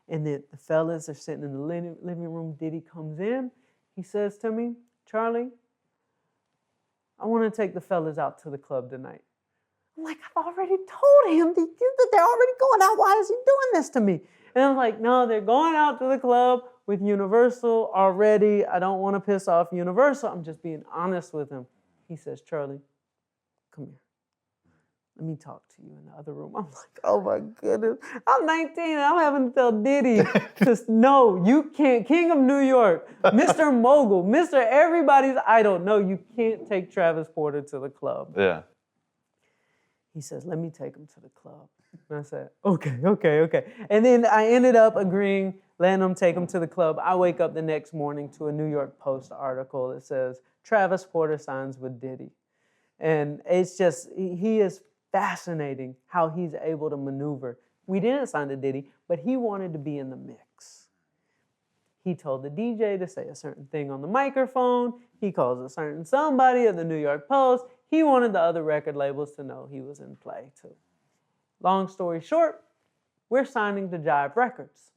And then the fellas are sitting in the living room. Diddy comes in. He says to me, "Charlie, I want to take the fellas out to the club tonight." I'm like, I've already told him that they're already going out. Why is he doing this to me? And I'm like, no, they're going out to the club with Universal already. I don't want to piss off Universal. I'm just being honest with him. He says, "Charlie, come here. Let me talk to you in the other room." I'm like, oh my goodness. I'm 19 and I'm having to tell Diddy, no, you can't. King of New York, Mr. Mogul, Mr. Everybody's Idol. No, you can't take Travis Porter to the club. Yeah. He says, "Let me take him to the club." And I said, okay. And then I ended up agreeing, letting him take him to the club. I wake up the next morning to a New York Post article that says, "Travis Porter signs with Diddy." And it's just, he is fascinating how he's able to maneuver. We didn't sign to Diddy, but he wanted to be in the mix. He told the DJ to say a certain thing on the microphone. He calls a certain somebody at the New York Post. He wanted the other record labels to know he was in play too. Long story short, We're signing to Jive Records.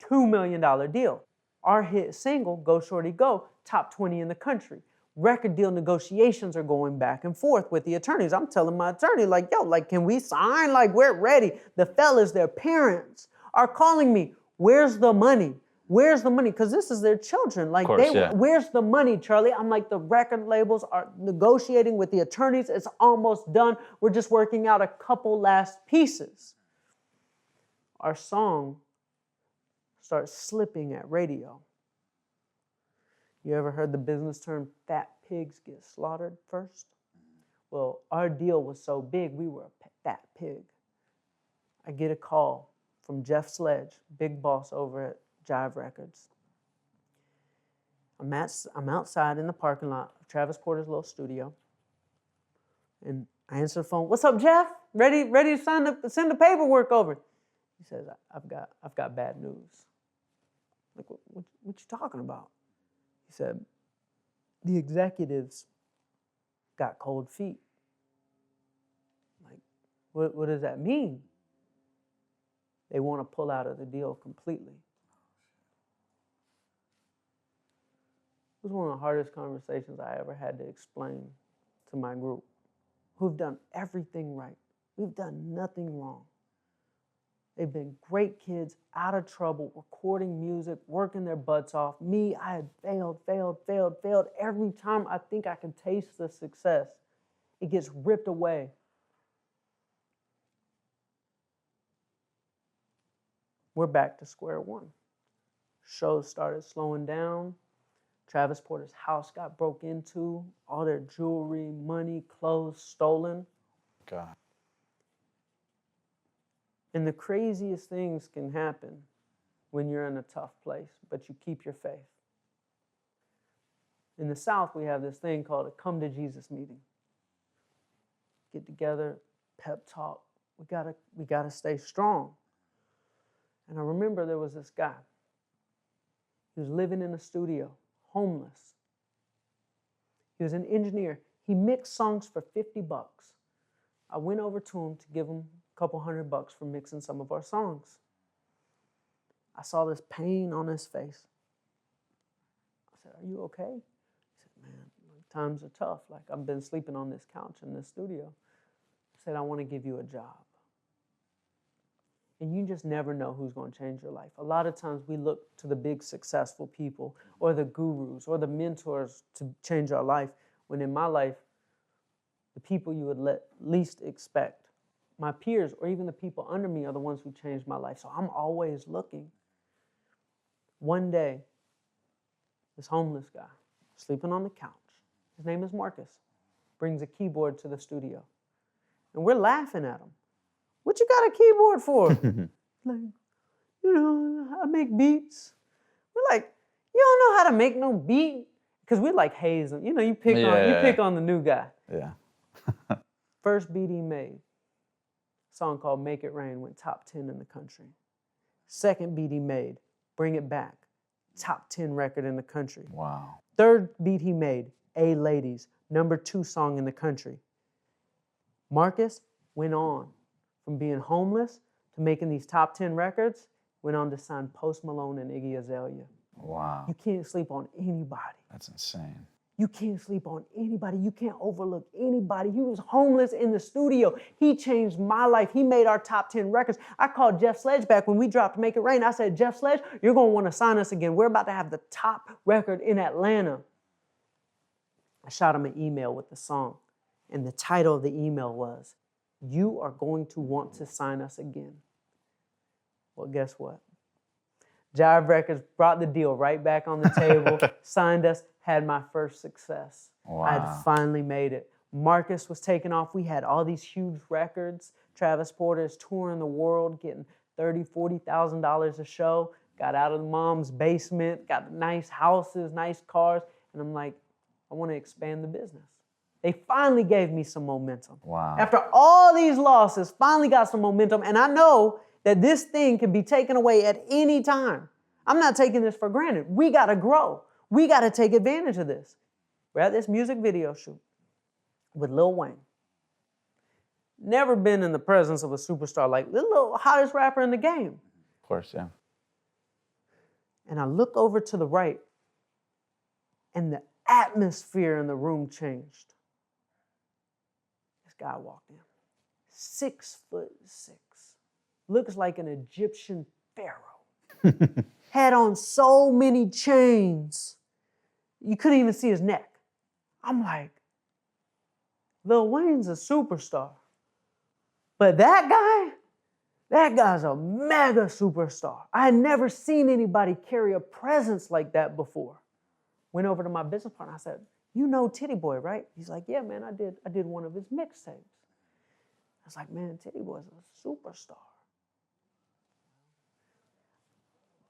$2 million deal. Our hit single, Go Shorty Go, top 20 in the country. Record deal negotiations are going back and forth with the attorneys. I'm telling my attorney, like, yo, like, can we sign? Like, we're ready. The fellas, their parents are calling me, where's the money? Where's the money? Because this is their children. Like, where's the money, Charlie? I'm like, the record labels are negotiating with the attorneys. It's almost done. We're just working out a couple last pieces. Our song starts slipping at radio. You ever heard the business term, fat pigs get slaughtered first? Well, our deal was so big, we were a fat pig. I get a call from Jeff Sledge, big boss over at Jive Records. I'm outside in the parking lot of Travis Porter's little studio, and I answer the phone. What's up, Jeff? Ready to send the paperwork over? He says, I've got bad news. Like, what you talking about? He said, the executives got cold feet. Like, what does that mean? They want to pull out of the deal completely. It was one of the hardest conversations I ever had to explain to my group, who've done everything right. We've done nothing wrong. They've been great kids, out of trouble, recording music, working their butts off. Me, I had failed. Every time I think I can taste the success, it gets ripped away. We're back to square one. Shows started slowing down. Travis Porter's house got broke into. All their jewelry, money, clothes stolen. God. And the craziest things can happen when you're in a tough place, but you keep your faith. In the South, we have this thing called a come to Jesus meeting. Get together, pep talk. We gotta stay strong. And I remember there was this guy. He was living in a studio, homeless. He was an engineer. He mixed songs for $50. I went over to him to give him a couple $100 for mixing some of our songs. I saw this pain on his face. I said, are you okay? He said, man, times are tough. Like, I've been sleeping on this couch in this studio. I said, I want to give you a job. And you just never know who's going to change your life. A lot of times we look to the big successful people or the gurus or the mentors to change our life, when in my life, the people you would least expect, my peers or even the people under me, are the ones who changed my life. So I'm always looking. One day, this homeless guy, sleeping on the couch, his name is Marcus, brings a keyboard to the studio. And we're laughing at him. What you got a keyboard for? Like, you know, I make beats. We're like, you don't know how to make no beat? Because we like haze him. You know, you pick on the new guy. Yeah. First beat he made, a song called Make It Rain, went top 10 in the country. Second beat he made, Bring It Back, top 10 record in the country. Wow. Third beat he made, A Ladies, #2 song in the country. Marcus went on from being homeless to making these top 10 records, went on to sign Post Malone and Iggy Azalea. Wow. You can't sleep on anybody. That's insane. You can't sleep on anybody. You can't overlook anybody. He was homeless in the studio. He changed my life. He made our top 10 records. I called Jeff Sledge back when we dropped Make It Rain. I said, Jeff Sledge, you're going to want to sign us again. We're about to have the top record in Atlanta. I shot him an email with the song, and the title of the email was, You Are Going to Want to Sign Us Again. Well, guess what? Jive Records brought the deal right back on the table, signed us, had my first success. Wow. I had finally made it. Marcus was taking off. We had all these huge records. Travis Porter is touring the world, getting $30,000, $40,000 a show. Got out of the mom's basement, got nice houses, nice cars. And I'm like, I want to expand the business. They finally gave me some momentum. Wow. After all these losses, finally got some momentum. And I know that this thing can be taken away at any time. I'm not taking this for granted. We got to grow. We got to take advantage of this. We're at this music video shoot with Lil Wayne. never been in the presence of a superstar, like the little hottest rapper in the game. Of course, yeah. And I look over to the right, and the atmosphere in the room changed. This guy walked in, 6'6", looks like an Egyptian pharaoh. Had on so many chains, you couldn't even see his neck. I'm like, Lil Wayne's a superstar. But that guy's a mega superstar. I had never seen anybody carry a presence like that before. Went over to my business partner. I said, you know Titty Boy, right? He's like, yeah, man, I did one of his mixtapes. I was like, man, Titty Boy's a superstar.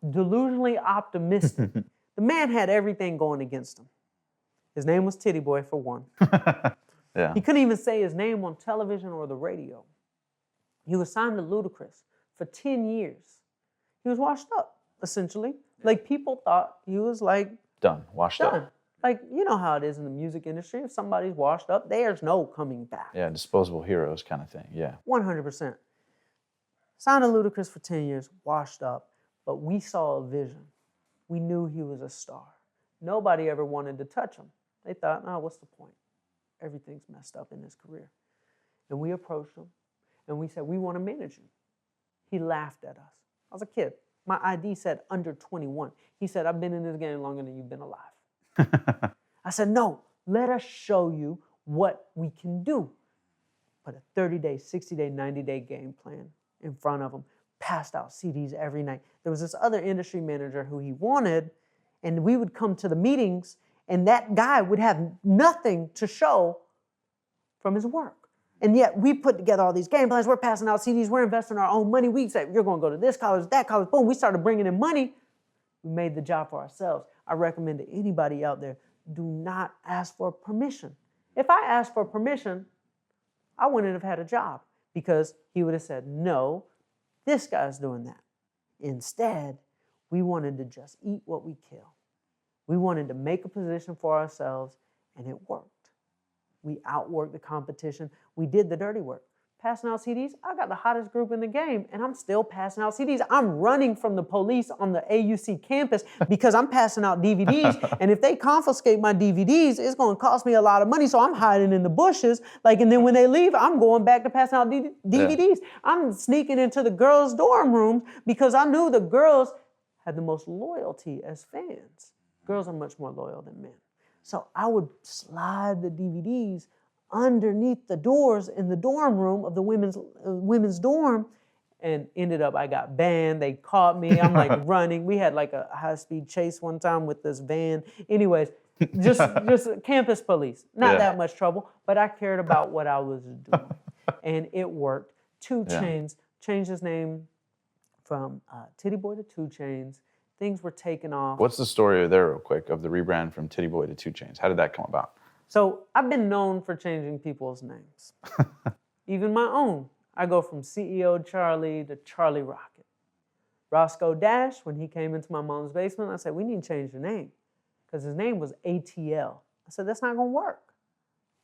Delusionally optimistic. The man had everything going against him. His name was Titty Boy, for one. Yeah. He couldn't even say his name on television or the radio. He was signed to Ludacris for 10 years. He was washed up, essentially. Like, people thought he was like... Washed up. Like, you know how it is in the music industry. If somebody's washed up, there's no coming back. Yeah, disposable heroes kind of thing, yeah. 100%. Signed to Ludacris for 10 years, washed up. But we saw a vision. We knew he was a star. Nobody ever wanted to touch him. They thought, no, what's the point? Everything's messed up in his career. And we approached him, and we said, we want to manage you. He laughed at us. I was a kid. My ID said under 21. He said, I've been in this game longer than you've been alive. I said, no, let us show you what we can do. Put a 30-day, 60-day, 90-day game plan in front of him. Passed out CDs every night. There was this other industry manager who he wanted, and we would come to the meetings, and that guy would have nothing to show from his work. And yet we put together all these game plans. We're passing out CDs. We're investing our own money. We said, you're going to go to this college, that college. Boom, we started bringing in money. We made the job for ourselves. I recommend to anybody out there, do not ask for permission. If I asked for permission, I wouldn't have had a job because he would have said, no, this guy's doing that. Instead, we wanted to just eat what we kill. We wanted to make a position for ourselves, and it worked. We outworked the competition. We did the dirty work. Passing out CDs, I got the hottest group in the game, and I'm still passing out CDs. I'm running from the police on the AUC campus because I'm passing out DVDs, and if they confiscate my DVDs, it's going to cost me a lot of money, so I'm hiding in the bushes. And then when they leave, I'm going back to passing out DVDs. Yeah. I'm sneaking into the girls' dorm room because I knew the girls had the most loyalty as fans. Girls are much more loyal than men. So I would slide the DVDs underneath the doors in the dorm room of the women's dorm, and ended up I got banned. They caught me. I'm running. We had a high-speed chase one time with this van. Anyways, just campus police. Not that much trouble, but I cared about what I was doing, and it worked. 2 Chainz changed his name from Titty Boy to 2 Chainz. Things were taken off. What's the story there, real quick, of the rebrand from Titty Boy to 2 Chainz? How did that come about? So I've been known for changing people's names, even my own. I go from CEO Charlie to Charlie Rocket. Roscoe Dash, when he came into my mom's basement, I said, we need to change your name because his name was ATL. I said, that's not going to work.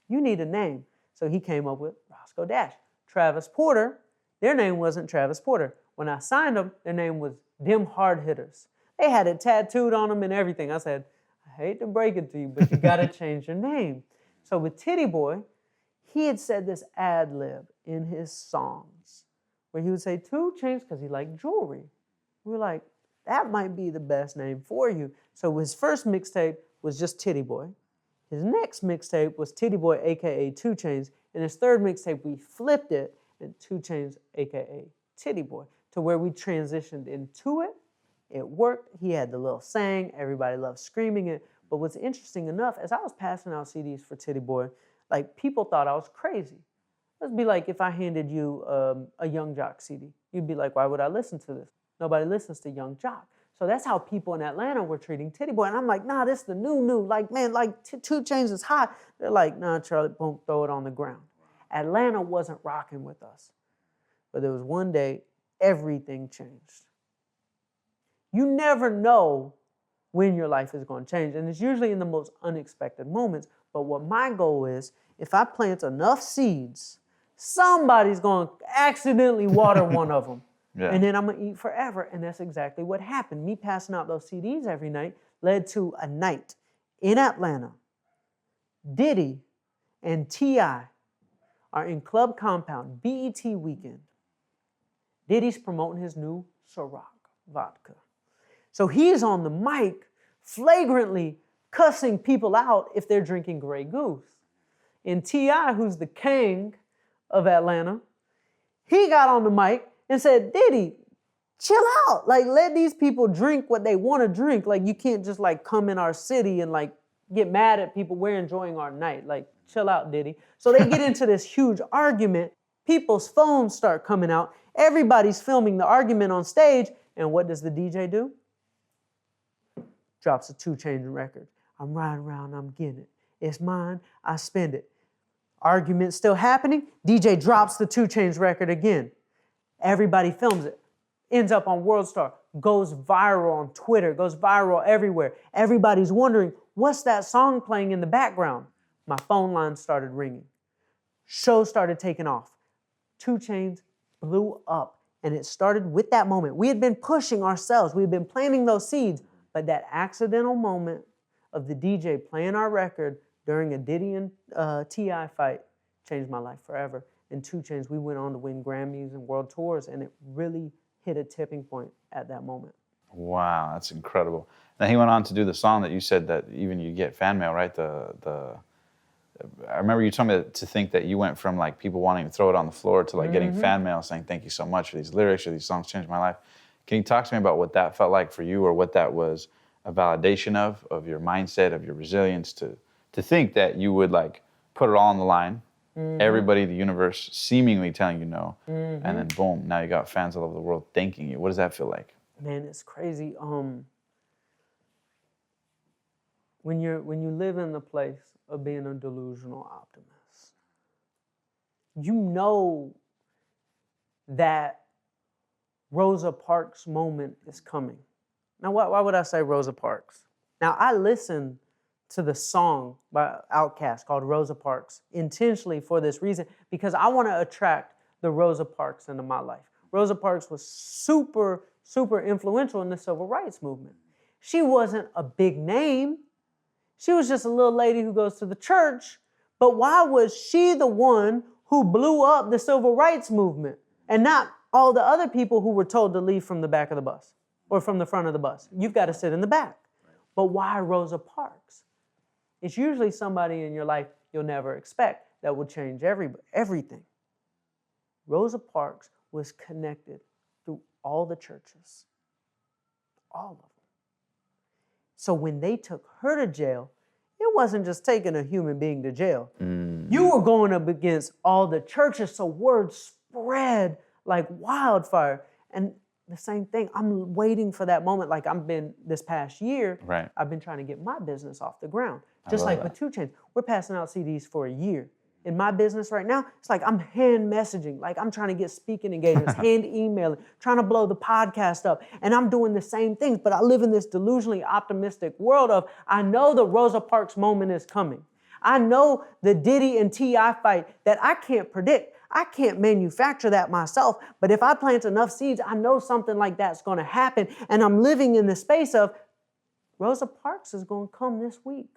You need a name. So he came up with Roscoe Dash. Travis Porter, their name wasn't Travis Porter. When I signed them, their name was Them Hard Hitters. They had it tattooed on them and everything. I said, I hate to break it to you, but you got to change your name. So with Titty Boy, he had said this ad lib in his songs where he would say 2 Chainz because he liked jewelry. We were like, that might be the best name for you. So his first mixtape was just Titty Boy. His next mixtape was Titty Boy, a.k.a. 2 Chainz. And his third mixtape, we flipped it and 2 Chainz, a.k.a. Titty Boy, to where we transitioned into it. It worked. He had the little saying. Everybody loved screaming it. But what's interesting enough, as I was passing out CDs for Titty Boy, people thought I was crazy. It'd be like if I handed you a Young Jock CD. You'd be like, why would I listen to this? Nobody listens to Young Jock. So that's how people in Atlanta were treating Titty Boy. And I'm like, nah, this is the new. 2 Chainz is hot. They're like, nah, Charlie, boom, throw it on the ground. Atlanta wasn't rocking with us. But there was one day, everything changed. You never know when your life is going to change, and it's usually in the most unexpected moments. But what my goal is, if I plant enough seeds, somebody's going to accidentally water one of them. Yeah. And then I'm going to eat forever. And that's exactly what happened. Me passing out those CDs every night led to a night in Atlanta. Diddy and T.I. are in Club Compound, BET weekend. Diddy's promoting his new Ciroc vodka. So he's on the mic flagrantly cussing people out if they're drinking Grey Goose. And T.I., who's the king of Atlanta, he got on the mic and said, Diddy, chill out. Like, let these people drink what they want to drink. Like, you can't just, like, come in our city and, like, get mad at people. We're enjoying our night. Like, chill out, Diddy. So they get into this huge argument. People's phones start coming out. Everybody's filming the argument on stage. And what does the DJ do? Drops a 2 Chainz record. I'm riding around, I'm getting it. It's mine, I spend it. Argument still happening. DJ drops the 2 Chainz record again. Everybody films it. Ends up on World Star. Goes viral on Twitter. Goes viral everywhere. Everybody's wondering, what's that song playing in the background? My phone line started ringing. Show started taking off. 2 Chainz blew up. And it started with that moment. We had been pushing ourselves. We had been planting those seeds. But that accidental moment of the DJ playing our record during a Diddy and T.I. fight changed my life forever. And 2 Chainz, we went on to win Grammys and world tours, and it really hit a tipping point at that moment. Wow, that's incredible. Now he went on to do the song that you said that even you get fan mail, right? I remember you told me to think that you went from like people wanting to throw it on the floor to like getting fan mail saying thank you so much for these lyrics or these songs changed my life. Can you talk to me about what that felt like for you, or what that was a validation of your mindset, of your resilience to think that you would like put it all on the line, everybody, the universe seemingly telling you no, and then boom, now you got fans all over the world thanking you. What does that feel like? Man, it's crazy. When you live in the place of being a delusional optimist, you know that Rosa Parks' moment is coming. Now, why would I say Rosa Parks? Now, I listened to the song by Outkast called Rosa Parks intentionally for this reason, because I want to attract the Rosa Parks into my life. Rosa Parks was super, super influential in the civil rights movement. She wasn't a big name. She was just a little lady who goes to the church. But why was she the one who blew up the civil rights movement and not all the other people who were told to leave from the back of the bus or from the front of the bus? You've got to sit in the back. But why Rosa Parks? It's usually somebody in your life you'll never expect that will change everything. Rosa Parks was connected through all the churches, all of them. So when they took her to jail, it wasn't just taking a human being to jail. You were going up against all the churches, so word spread like wildfire. And the same thing, I'm waiting for that moment. Like I've been this past year, I've been trying to get my business off the ground. Just like with 2 Chainz, we're passing out CDs for a year. In my business right now, it's like I'm hand messaging, like I'm trying to get speaking engagements, hand emailing, trying to blow the podcast up. And I'm doing the same things, but I live in this delusionally optimistic world of, I know the Rosa Parks moment is coming. I know the Diddy and T.I. fight that I can't predict. I can't manufacture that myself, but if I plant enough seeds, I know something like that's gonna happen. And I'm living in the space of, Rosa Parks is gonna come this week.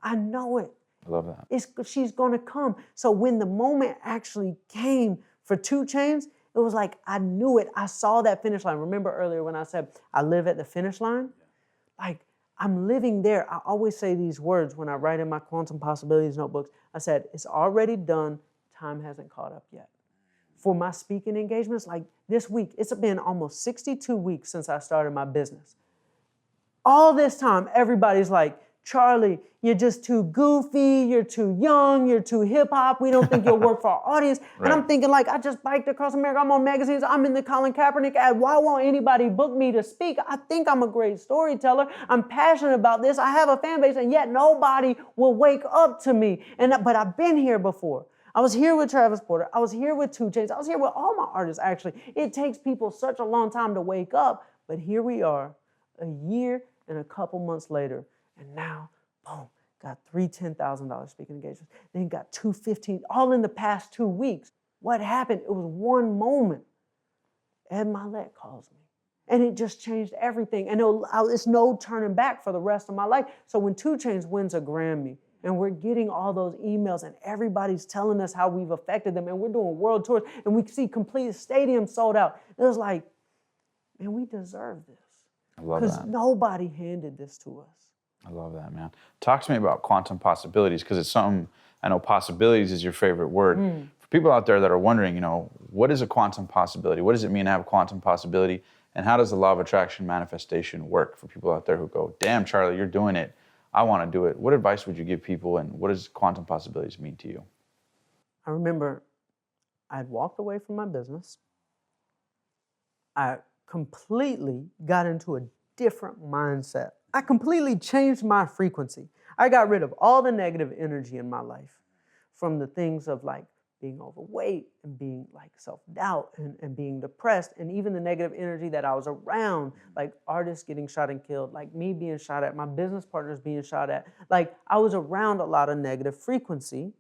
I know it. I love that. She's gonna come. So when the moment actually came for 2 Chainz, it was like, I knew it. I saw that finish line. Remember earlier when I said, I live at the finish line? Like, I'm living there. I always say these words when I write in my Quantum Possibilities notebooks. I said, it's already done. Time hasn't caught up yet. For my speaking engagements, like this week, it's been almost 62 weeks since I started my business. All this time, everybody's like, Charlie, you're just too goofy, you're too young, you're too hip-hop, we don't think you'll work for our audience. And I'm thinking like, I just biked across America, I'm on magazines, I'm in the Colin Kaepernick ad, why won't anybody book me to speak? I think I'm a great storyteller, I'm passionate about this, I have a fan base, and yet nobody will wake up to me. But I've been here before. I was here with Travis Porter, I was here with 2 Chainz, I was here with all my artists actually. It takes people such a long time to wake up, but here we are, a year and a couple months later, and now, boom, got 3 $10,000 speaking engagements. Then got 2 15, all in the past 2 weeks. What happened? It was one moment. Ed Milet calls me. And it just changed everything. And it's no turning back for the rest of my life. So when 2 Chainz wins a Grammy, and we're getting all those emails, and everybody's telling us how we've affected them, and we're doing world tours, and we see complete stadiums sold out, it was like, man, we deserve this. I love that. Because nobody handed this to us. I love that, man. Talk to me about quantum possibilities, because it's something, I know possibilities is your favorite word. For people out there that are wondering, what is a quantum possibility? What does it mean to have a quantum possibility? And how does the law of attraction manifestation work for people out there who go, damn, Charlie, you're doing it. I want to do it. What advice would you give people, and what does quantum possibilities mean to you? I remember I'd walked away from my business. I completely got into a different mindset. I completely changed my frequency. I got rid of all the negative energy in my life, from the things of like being overweight and being like self-doubt and being depressed, and even the negative energy that I was around, like artists getting shot and killed, like me being shot at, my business partners being shot at. Like I was around a lot of negative frequency,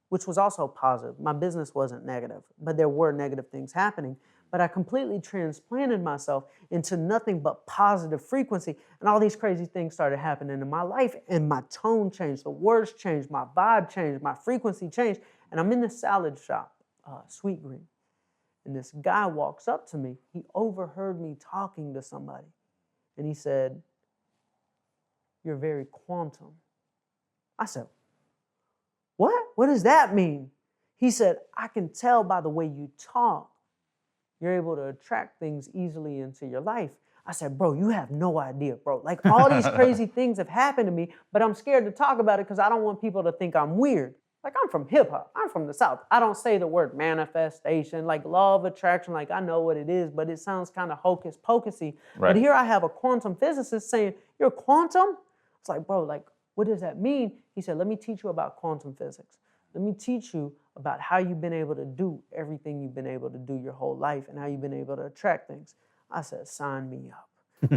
which was also positive. My business wasn't negative, but there were negative things happening. But I completely transplanted myself into nothing but positive frequency, and all these crazy things started happening in my life, and my tone changed, the words changed, my vibe changed, my frequency changed. And I'm in the salad shop, Sweet Green, and this guy walks up to me. He overheard me talking to somebody, and he said, "You're very quantum." I said, "What? What does that mean?" He said, "I can tell by the way you talk. You're able to attract things easily into your life." I said, "Bro, you have no idea, bro. Like all these crazy things have happened to me, but I'm scared to talk about it because I don't want people to think I'm weird. Like I'm from hip hop, I'm from the South. I don't say the word manifestation, like law of attraction, like I know what it is, but it sounds kind of hocus pocusy." Right. But here I have a quantum physicist saying, "You're quantum?" It's like, bro, like, what does that mean? He said, "Let me teach you about quantum physics. Let me teach you about how you've been able to do everything you've been able to do your whole life and how you've been able to attract things." I said, sign me up.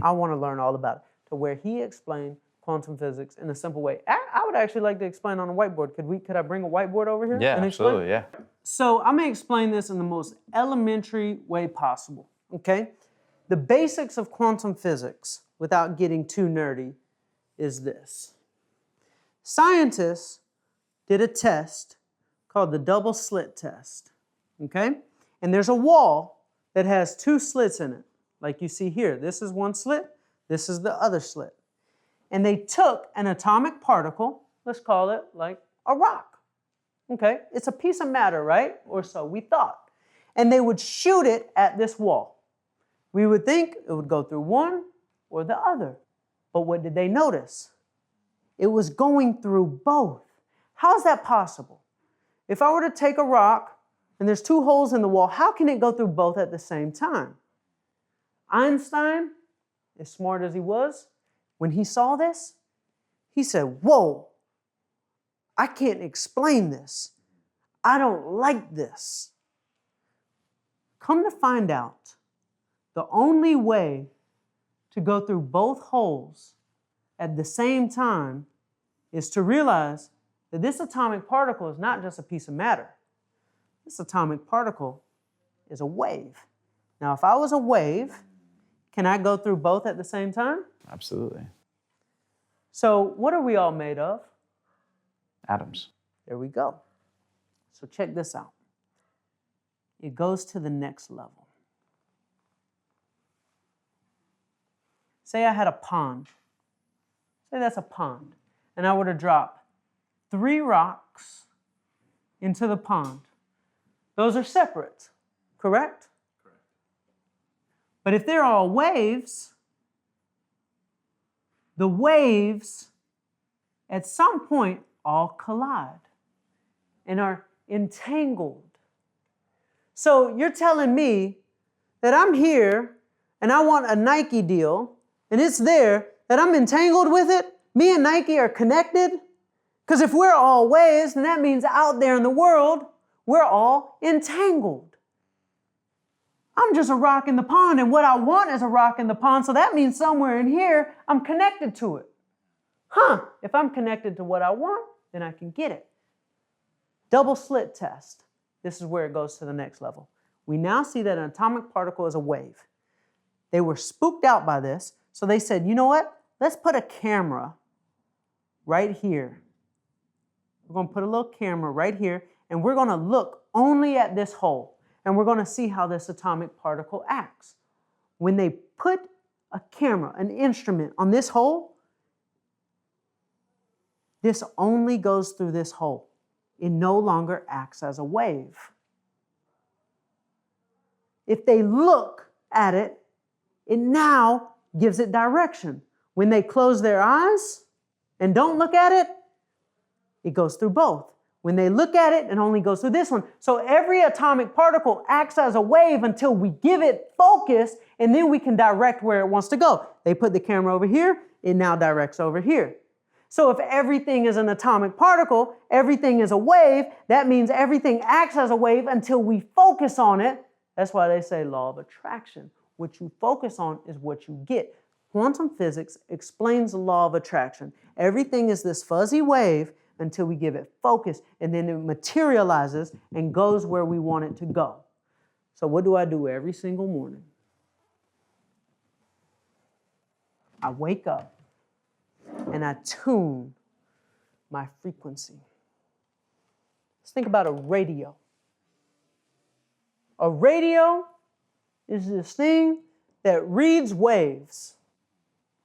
I want to learn all about it. To where he explained quantum physics in a simple way. I would actually like to explain on a whiteboard. Could I bring a whiteboard over here? Yeah, and explain? absolutely, yeah. So I'm going to explain this in the most elementary way possible, okay? The basics of quantum physics, without getting too nerdy, is this. Scientists did a test called the Double-Slit Test, okay? And there's a wall that has 2 slits in it, like you see here. This is one slit, this is the other slit. And they took an atomic particle, let's call it like a rock, okay? It's a piece of matter, right? Or so we thought. And they would shoot it at this wall. We would think it would go through one or the other. But what did they notice? It was going through both. How is that possible? If I were to take a rock and there's 2 holes in the wall, how can it go through both at the same time? Einstein, as smart as he was, when he saw this, he said, "Whoa, I can't explain this. I don't like this." Come to find out, the only way to go through both holes at the same time is to realize that this atomic particle is not just a piece of matter. This atomic particle is a wave. Now, if I was a wave, can I go through both at the same time? Absolutely. So what are we all made of? Atoms. There we go. So check this out. It goes to the next level. Say I had a pond. Say that's a pond. And I were to drop 3 rocks into the pond. Those are separate, correct? Correct. But if they're all waves, the waves at some point all collide and are entangled. So you're telling me that I'm here and I want a Nike deal and it's there, that I'm entangled with it? Me and Nike are connected? Because if we're all waves, then that means out there in the world, we're all entangled. I'm just a rock in the pond, and what I want is a rock in the pond, so that means somewhere in here, I'm connected to it. If I'm connected to what I want, then I can get it. Double-Slit Test. this is where it goes to the next level. We now see that an atomic particle is a wave. They were spooked out by this, so they said, you know what? Let's put a camera right here. We're going to put a little camera right here, and we're going to look only at this hole, and we're going to see how this atomic particle acts. When they put a camera, an instrument on this hole, this only goes through this hole. It no longer acts as a wave. If they look at it, it now gives it direction. When they close their eyes and don't look at it, it goes through both. When they look at it, it only goes through this one. So every atomic particle acts as a wave until we give it focus, and then we can direct where it wants to go. They put the camera over here, it now directs over here. So if everything is an atomic particle, everything is a wave, that means everything acts as a wave until we focus on it. That's why they say law of attraction. What you focus on is what you get. Quantum physics explains the law of attraction. Everything is this fuzzy wave until we give it focus, and then it materializes and goes where we want it to go. So what do I do every single morning? I wake up and I tune my frequency. Let's think about a radio. A radio is this thing that reads waves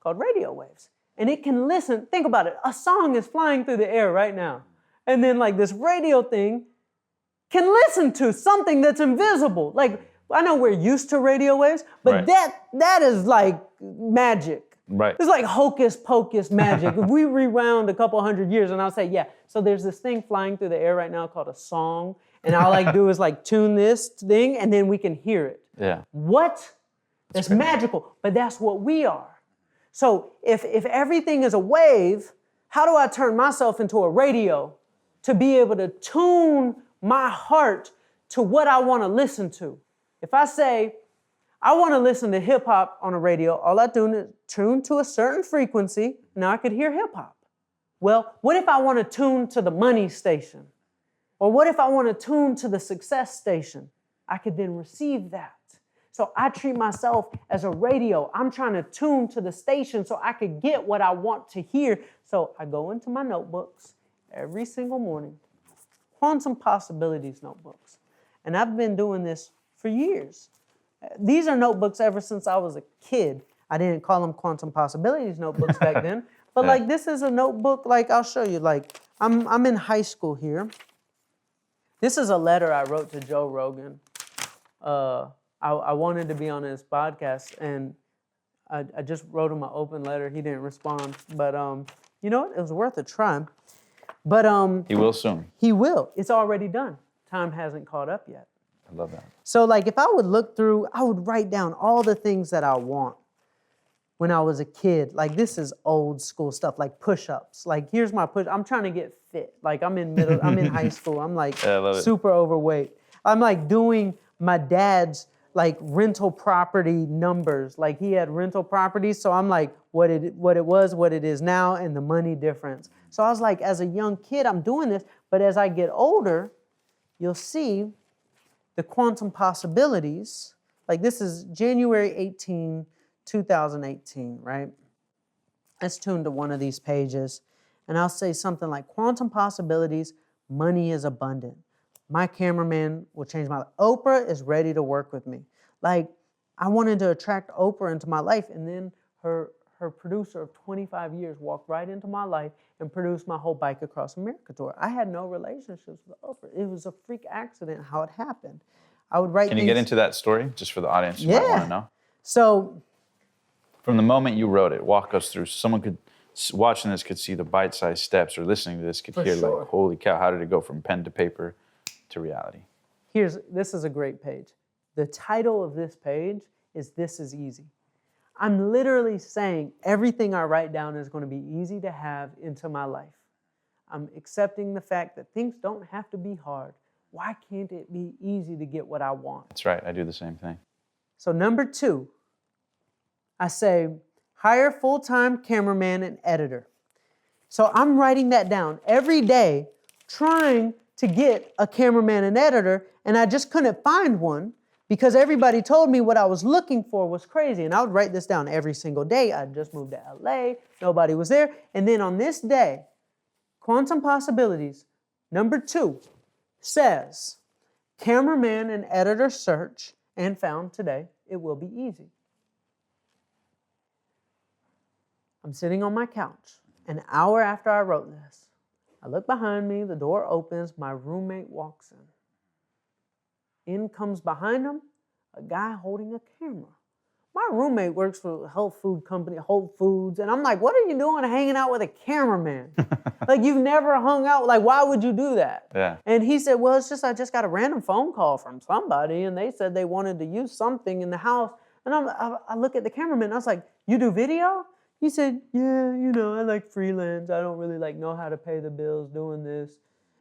called radio waves. And it can listen, think about it, a song is flying through the air right now. And then like this radio thing can listen to something that's invisible. Like, I know we're used to radio waves, but that is like magic. Right. It's like hocus pocus magic. If we rewound a couple hundred years and I'll say, yeah, so there's this thing flying through the air right now called a song. And all I do is like tune this thing and then we can hear it. Yeah. What? That's magical, but that's what we are. So if everything is a wave, how do I turn myself into a radio to be able to tune my heart to what I want to listen to? If I say, I want to listen to hip hop on a radio, all I do is tune to a certain frequency, now I could hear hip hop. Well, what if I want to tune to the money station? Or what if I want to tune to the success station? I could then receive that. So I treat myself as a radio. I'm trying to tune to the station so I could get what I want to hear. So I go into my notebooks every single morning, quantum possibilities notebooks. And I've been doing this for years. These are notebooks ever since I was a kid. I didn't call them quantum possibilities notebooks back then. But like this is a notebook, like I'll show you, like I'm in high school here. This is a letter I wrote to Joe Rogan. I wanted to be on his podcast, and I just wrote him an open letter. He didn't respond, but you know what? It was worth a try. But he will soon. He will. It's already done. Time hasn't caught up yet. I love that. So like if I would look through, I would write down all the things that I want when I was a kid. Like this is old school stuff, like push-ups. Like here's my push. I'm trying to get fit. Like I'm in high school. I'm like super overweight. I'm like doing my dad's like rental property numbers. Like he had rental properties. So I'm like what it was, what it is now, and the money difference. So I was like, as a young kid, I'm doing this. But as I get older, you'll see the quantum possibilities. Like this is January 18, 2018, right? Let's tune to one of these pages. And I'll say something like, quantum possibilities, money is abundant. My cameraman will change my life. Oprah is ready to work with me. Like, I wanted to attract Oprah into my life, and then her producer of 25 years walked right into my life and produced my whole Bike Across America tour. I had no relationships with Oprah. It was a freak accident how it happened. I would write Can you get into that story, just for the audience who might want to know? So, from the moment you wrote it, walk us through. Someone could, watching this, could see the bite-sized steps, or listening to this could hear like, holy cow, how did it go from pen to paper to reality? This is a great page. The title of this page is This Is Easy. I'm literally saying everything I write down is going to be easy to have into my life. I'm accepting the fact that things don't have to be hard. Why can't it be easy to get what I want? That's right, I do the same thing. So number 2, I say, hire full-time cameraman and editor. So I'm writing that down every day, trying to get a cameraman and editor, and I just couldn't find one because everybody told me what I was looking for was crazy. And I would write this down every single day. I just moved to LA, nobody was there. And then on this day, Quantum Possibilities, number 2, says, cameraman and editor search and found today. It will be easy. I'm sitting on my couch an hour after I wrote this. I look behind me, the door opens, my roommate walks in. In comes behind him a guy holding a camera. My roommate works for a health food company, Whole Foods, and I'm like, what are you doing hanging out with a cameraman? Like, you've never hung out, like, why would you do that? Yeah. And he said, well, it's just, I just got a random phone call from somebody, and they said they wanted to use something in the house. And I look at the cameraman, and I was like, you do video? He said, yeah, I like freelance. I don't really know how to pay the bills doing this.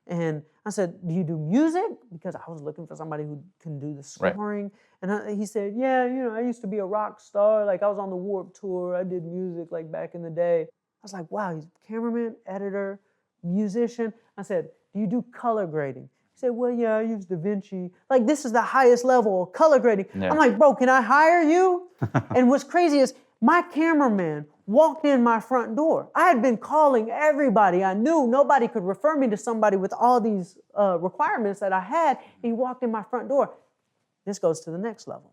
And I said, do you do music? Because I was looking for somebody who can do the scoring. Right. And he said, yeah, I used to be a rock star. I was on the Warped Tour. I did music back in the day. I was like, wow, he's a cameraman, editor, musician. I said, do you do color grading? He said, well, yeah, I use DaVinci. This is the highest level of color grading. Yeah. I'm like, bro, can I hire you? And what's crazy is my cameraman walked in my front door. I had been calling everybody I knew. Nobody could refer me to somebody with all these requirements that I had. He walked in my front door. This goes to the next level.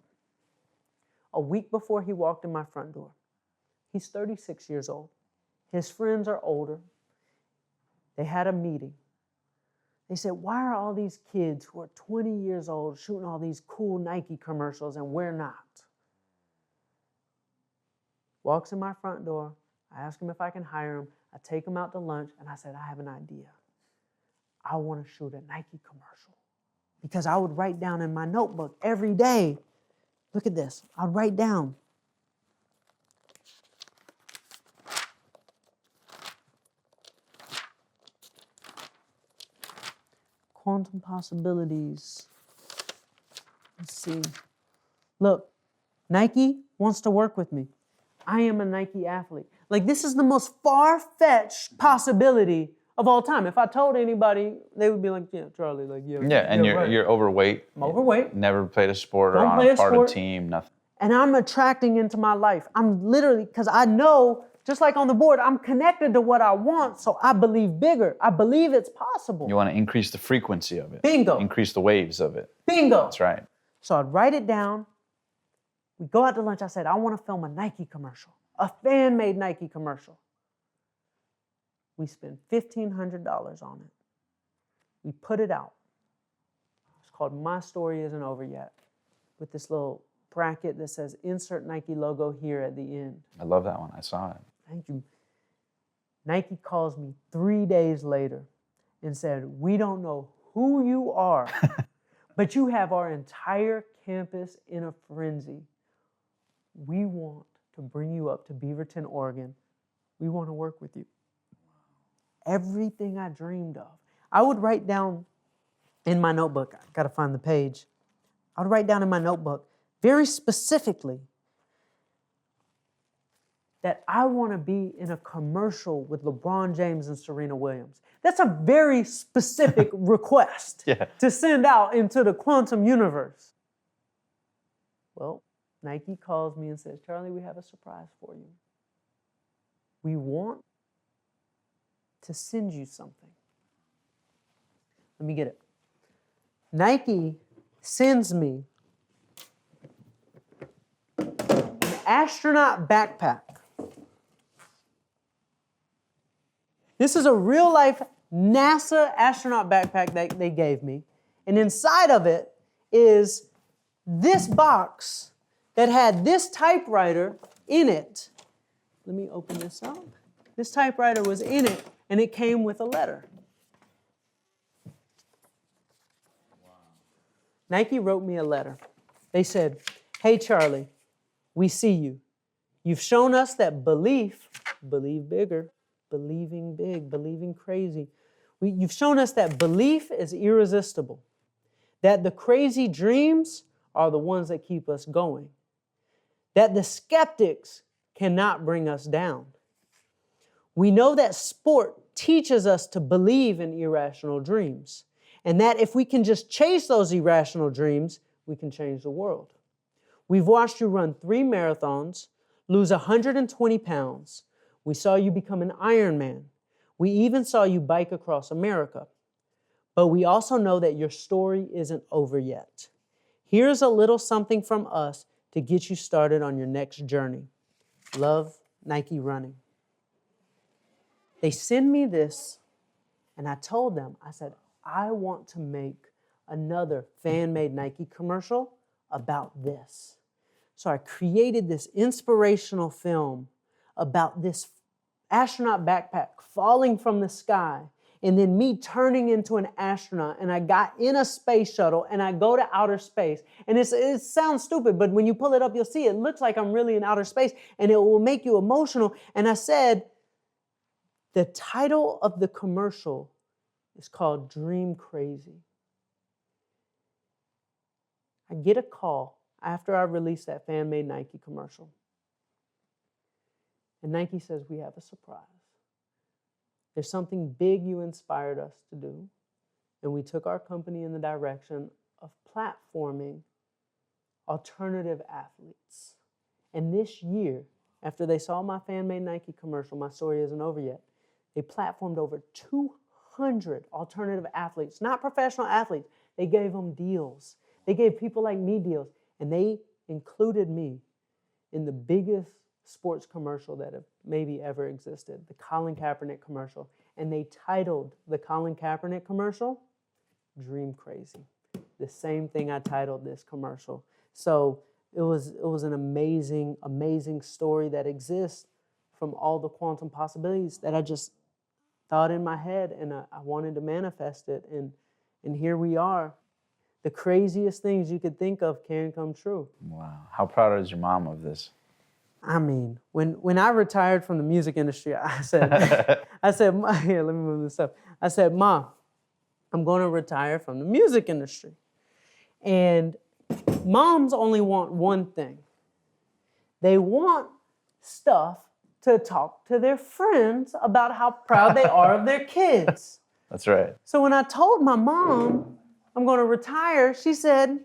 A week before he walked in my front door, he's 36 years old. His friends are older. They had a meeting. They said, why are all these kids who are 20 years old shooting all these cool Nike commercials and we're not? Walks in my front door. I ask him if I can hire him. I take him out to lunch, and I said, I have an idea. I want to shoot a Nike commercial. Because I would write down in my notebook every day. Look at this. I'd write down. Quantum possibilities. Let's see. Look, Nike wants to work with me. I am a Nike athlete. This is the most far-fetched possibility of all time. If I told anybody, they would be like, yeah, Charlie, yeah. Yeah, and you're overweight. I'm overweight. Never played a sport or on a part of a team, nothing. And I'm attracting into my life. I'm literally, because I know, just like on the board, I'm connected to what I want, so I believe bigger. I believe it's possible. You want to increase the frequency of it. Bingo. Increase the waves of it. Bingo. That's right. So I'd write it down. We go out to lunch. I said, I want to film a Nike commercial, a fan-made Nike commercial. We spent $1,500 on it. We put it out. It's called My Story Isn't Over Yet, with this little bracket that says, insert Nike logo here at the end. I love that one. I saw it. Thank you. Nike calls me 3 days later and said, we don't know who you are, but you have our entire campus in a frenzy. We want to bring you up to Beaverton, Oregon. We want to work with you. Everything I dreamed of. I would write down in my notebook, I got to find the page. I would write down in my notebook very specifically that I want to be in a commercial with LeBron James and Serena Williams. That's a very specific request to send out into the quantum universe. Well, Nike calls me and says, Charlie, we have a surprise for you. We want to send you something. Let me get it. Nike sends me an astronaut backpack. This is a real-life NASA astronaut backpack that they gave me. And inside of it is this box that had this typewriter in it. Let me open this up. This typewriter was in it, and it came with a letter. Wow. Nike wrote me a letter. They said, hey, Charlie, we see you. You've shown us that believe bigger, believing big, believing crazy. You've shown us that belief is irresistible, that the crazy dreams are the ones that keep us going, that the skeptics cannot bring us down. We know that sport teaches us to believe in irrational dreams, And that if we can just chase those irrational dreams, we can change the world. We've watched you run 3 marathons, lose 120 pounds. We saw you become an Ironman. We even saw you bike across America. But we also know that your story isn't over yet. Here's a little something from us to get you started on your next journey. Love, Nike Running. They send me this, and I told them, I said, I want to make another fan-made Nike commercial about this. So I created this inspirational film about this astronaut backpack falling from the sky and then me turning into an astronaut, and I got in a space shuttle and I go to outer space. And it sounds stupid, but when you pull it up, you'll see it looks like I'm really in outer space and it will make you emotional. And I said, the title of the commercial is called Dream Crazy. I get a call after I released that fan-made Nike commercial. And Nike says, we have a surprise. There's something big you inspired us to do, and we took our company in the direction of platforming alternative athletes. And this year, after they saw my fan-made Nike commercial, my story isn't over yet, they platformed over 200 alternative athletes, not professional athletes. They gave them deals. They gave people like me deals, and they included me in the biggest sports commercial that have maybe ever existed, the Colin Kaepernick commercial. And they titled the Colin Kaepernick commercial, Dream Crazy. The same thing I titled this commercial. So it was an amazing, amazing story that exists from all the quantum possibilities that I just thought in my head, and I wanted to manifest it. And here we are. The craziest things you could think of can come true. Wow. How proud is your mom of this? I mean, when I retired from the music industry, I said, here, let me move this up. I said, Ma, I'm going to retire from the music industry. And moms only want one thing. They want stuff to talk to their friends about how proud they are of their kids. That's right. So when I told my mom I'm going to retire, she said,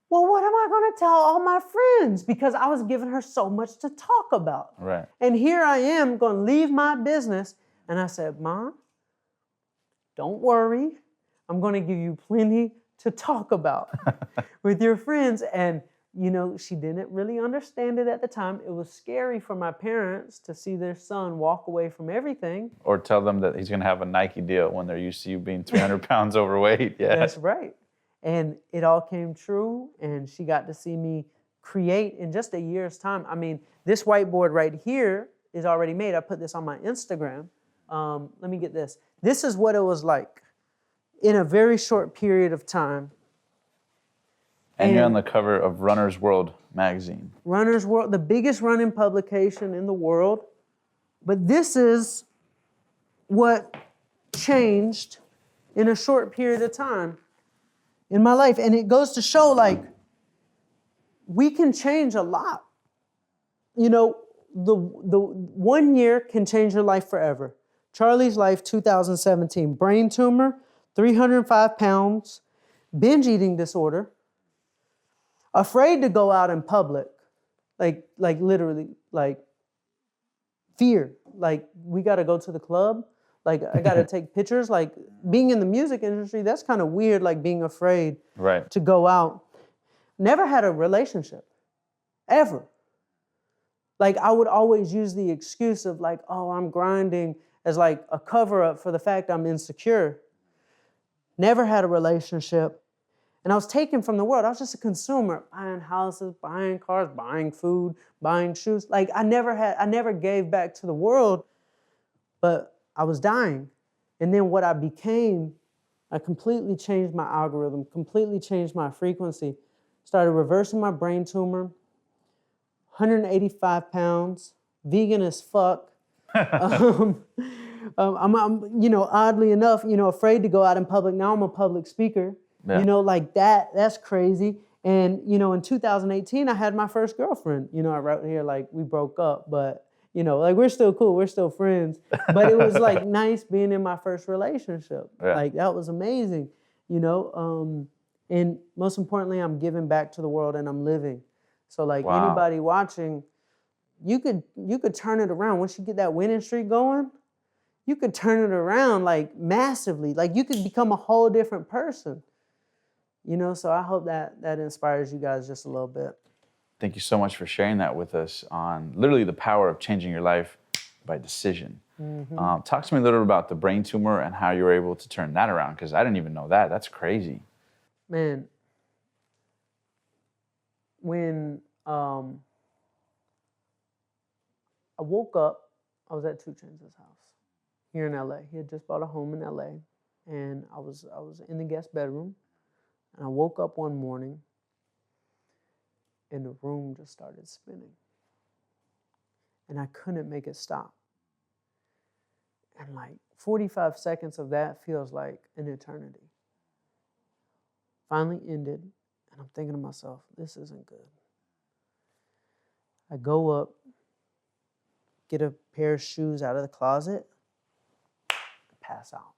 well, what am I going to tell all my friends? Because I was giving her so much to talk about. Right. And here I am going to leave my business. And I said, Mom, don't worry. I'm going to give you plenty to talk about with your friends. And, you know, she didn't really understand it at the time. It was scary for my parents to see their son walk away from everything. Or tell them that he's going to have a Nike deal when they're used to you being 300 pounds overweight. Yeah. That's right. And it all came true, and she got to see me create in just a year's time. I mean, this whiteboard right here is already made. I put this on my Instagram. Let me get this. This is what it was like in a very short period of time. And you're on the cover of Runner's World magazine. Runner's World, the biggest running publication in the world. But this is what changed in a short period of time in my life. And it goes to show, like, we can change a lot. You know, the 1 year can change your life forever. Charlie's life, 2017, brain tumor, 305 pounds, binge eating disorder, afraid to go out in public, like literally, like fear. Like, we got to go to the club. Like, I got to take pictures. Like, being in the music industry, that's kind of weird, like being afraid to go out. Never had a relationship, ever. Like, I would always use the excuse of like, oh, I'm grinding as like a cover up for the fact I'm insecure. Never had a relationship. And I was taken from the world. I was just a consumer, buying houses, buying cars, buying food, buying shoes. Like, I never gave back to the world, but I was dying. And then what I became, I completely changed my algorithm, completely changed my frequency, started reversing my brain tumor, 185 pounds, vegan as fuck. I'm, you know, oddly enough, you know, afraid to go out in public. Now I'm a public speaker. Yeah. You know, like that's crazy. And, you know, in 2018, I had my first girlfriend. You know, I wrote here, like, we broke up, but Like we're still cool, we're still friends. But it was like nice being in my first relationship. Yeah. Like that was amazing, and most importantly, I'm giving back to the world and I'm living. So like Wow. anybody watching, you could turn it around. Once you get that winning streak going, you could turn it around like massively. Like you could become a whole different person. So I hope that inspires you guys just a little bit. Thank you so much for sharing that with us on literally the power of changing your life by decision. Talk to me a little bit about the brain tumor and how you were able to turn that around, because I didn't even know that. That's crazy. Man, when I woke up, I was at Chainz's house here in LA. He had just bought a home in LA, and I was in the guest bedroom, and I woke up one morning, and the room just started spinning, and I couldn't make it stop. And like 45 seconds of that feels like an eternity. Finally ended, and I'm thinking to myself, this isn't good. I go up, get a pair of shoes out of the closet, and pass out.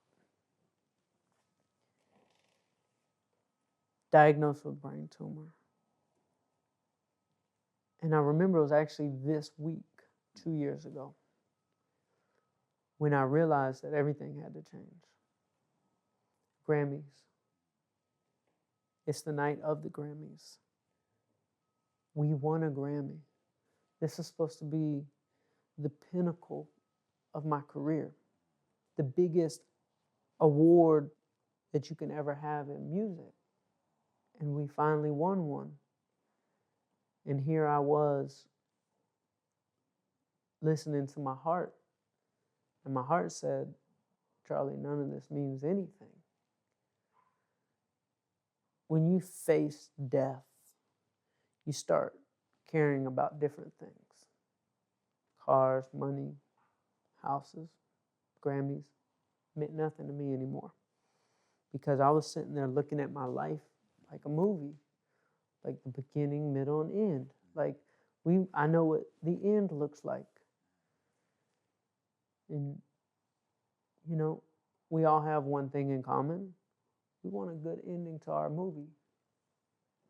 Diagnosed with brain tumor. And I remember it was actually this week, 2 years ago, when I realized that everything had to change. Grammys. It's the night of the Grammys. We won a Grammy. This is supposed to be the pinnacle of my career, the biggest award that you can ever have in music. And we finally won one. And here I was listening to my heart. And my heart said, Charlie, none of this means anything. When you face death, you start caring about different things. Cars, money, houses, Grammys meant nothing to me anymore. Because I was sitting there looking at my life like a movie, like the beginning, middle, and end. Like I know what the end looks like. And, we all have one thing in common. We want a good ending to our movie.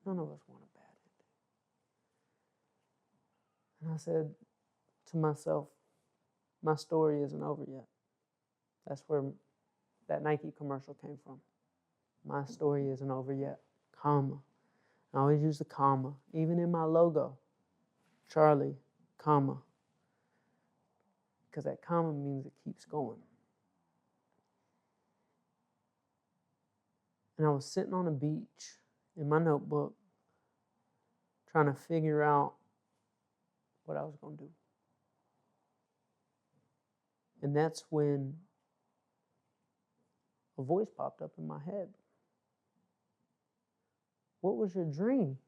None of us want a bad ending. And I said to myself, my story isn't over yet. That's where that Nike commercial came from. My story isn't over yet, comma. I always use the comma, even in my logo. Charlie, comma. Because that comma means it keeps going. And I was sitting on a beach in my notebook trying to figure out what I was going to do. And that's when a voice popped up in my head. What was your dream?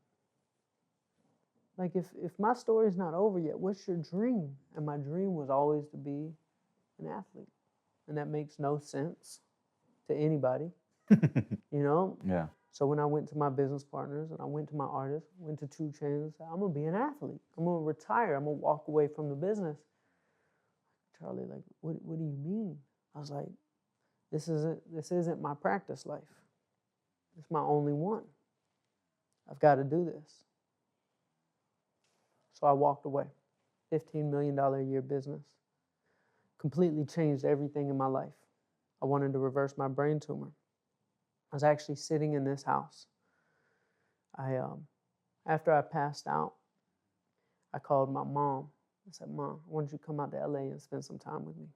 Like if my story's not over yet, what's your dream? And my dream was always to be an athlete. And that makes no sense to anybody. Yeah. So when I went to my business partners and I went to my artists, went to Chainz, I'm gonna be an athlete. I'm gonna retire. I'm gonna walk away from the business. Charlie, like, what do you mean? I was like, this isn't my practice life. It's my only one. I've got to do this. So I walked away. $15 million a year business. Completely changed everything in my life. I wanted to reverse my brain tumor. I was actually sitting in this house. After I passed out, I called my mom. I said, Mom, why don't you come out to LA and spend some time with me?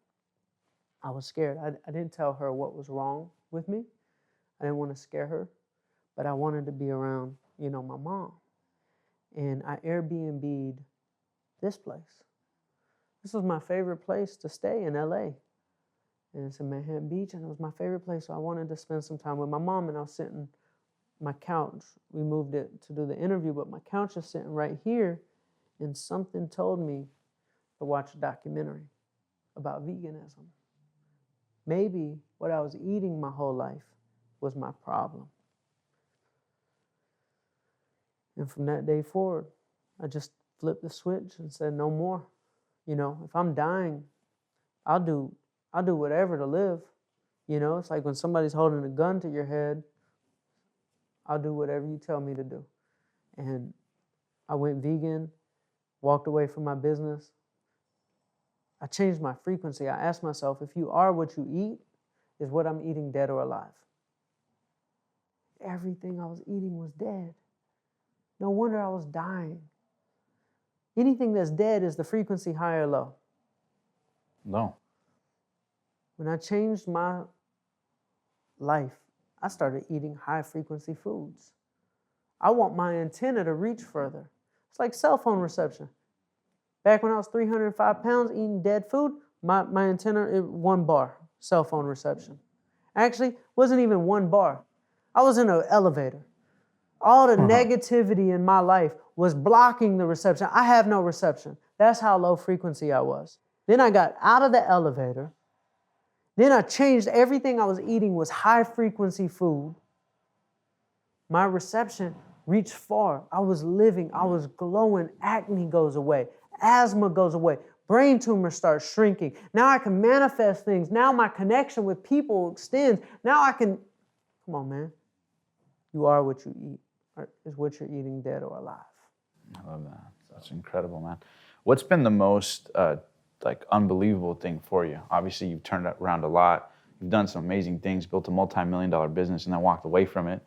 I was scared. I didn't tell her what was wrong with me. I didn't want to scare her, but I wanted to be around, my mom. And I Airbnb'd this place. This was my favorite place to stay in LA. And it's in Manhattan Beach, and it was my favorite place, so I wanted to spend some time with my mom, and I was sitting on my couch. We moved it to do the interview, but my couch is sitting right here, and something told me to watch a documentary about veganism. Maybe what I was eating my whole life was my problem. And from that day forward, I just flipped the switch and said, no more. You know, if I'm dying, I'll do whatever to live. You know, it's like when somebody's holding a gun to your head, I'll do whatever you tell me to do. And I went vegan, walked away from my business. I changed my frequency. I asked myself, if you are what you eat, is what I'm eating dead or alive? Everything I was eating was dead. No wonder I was dying. Anything that's dead, is the frequency high or low? No. When I changed my life, I started eating high frequency foods. I want my antenna to reach further. It's like cell phone reception. Back when I was 305 pounds eating dead food, my antenna, 1 bar, cell phone reception. Actually, wasn't even 1 bar. I was in an elevator. All the negativity in my life was blocking the reception. I have no reception. That's how low frequency I was. Then I got out of the elevator. Then I changed everything I was eating was high frequency food. My reception reached far. I was living, I was glowing. Acne goes away. Asthma goes away. Brain tumors start shrinking. Now I can manifest things. Now my connection with people extends. Now I can, come on, man. You are what you eat. Or is what you're eating dead or alive? I love that. That's incredible, man. What's been the most unbelievable thing for you? Obviously, you've turned it around a lot. You've done some amazing things, built a multi-million-dollar business, and then walked away from it.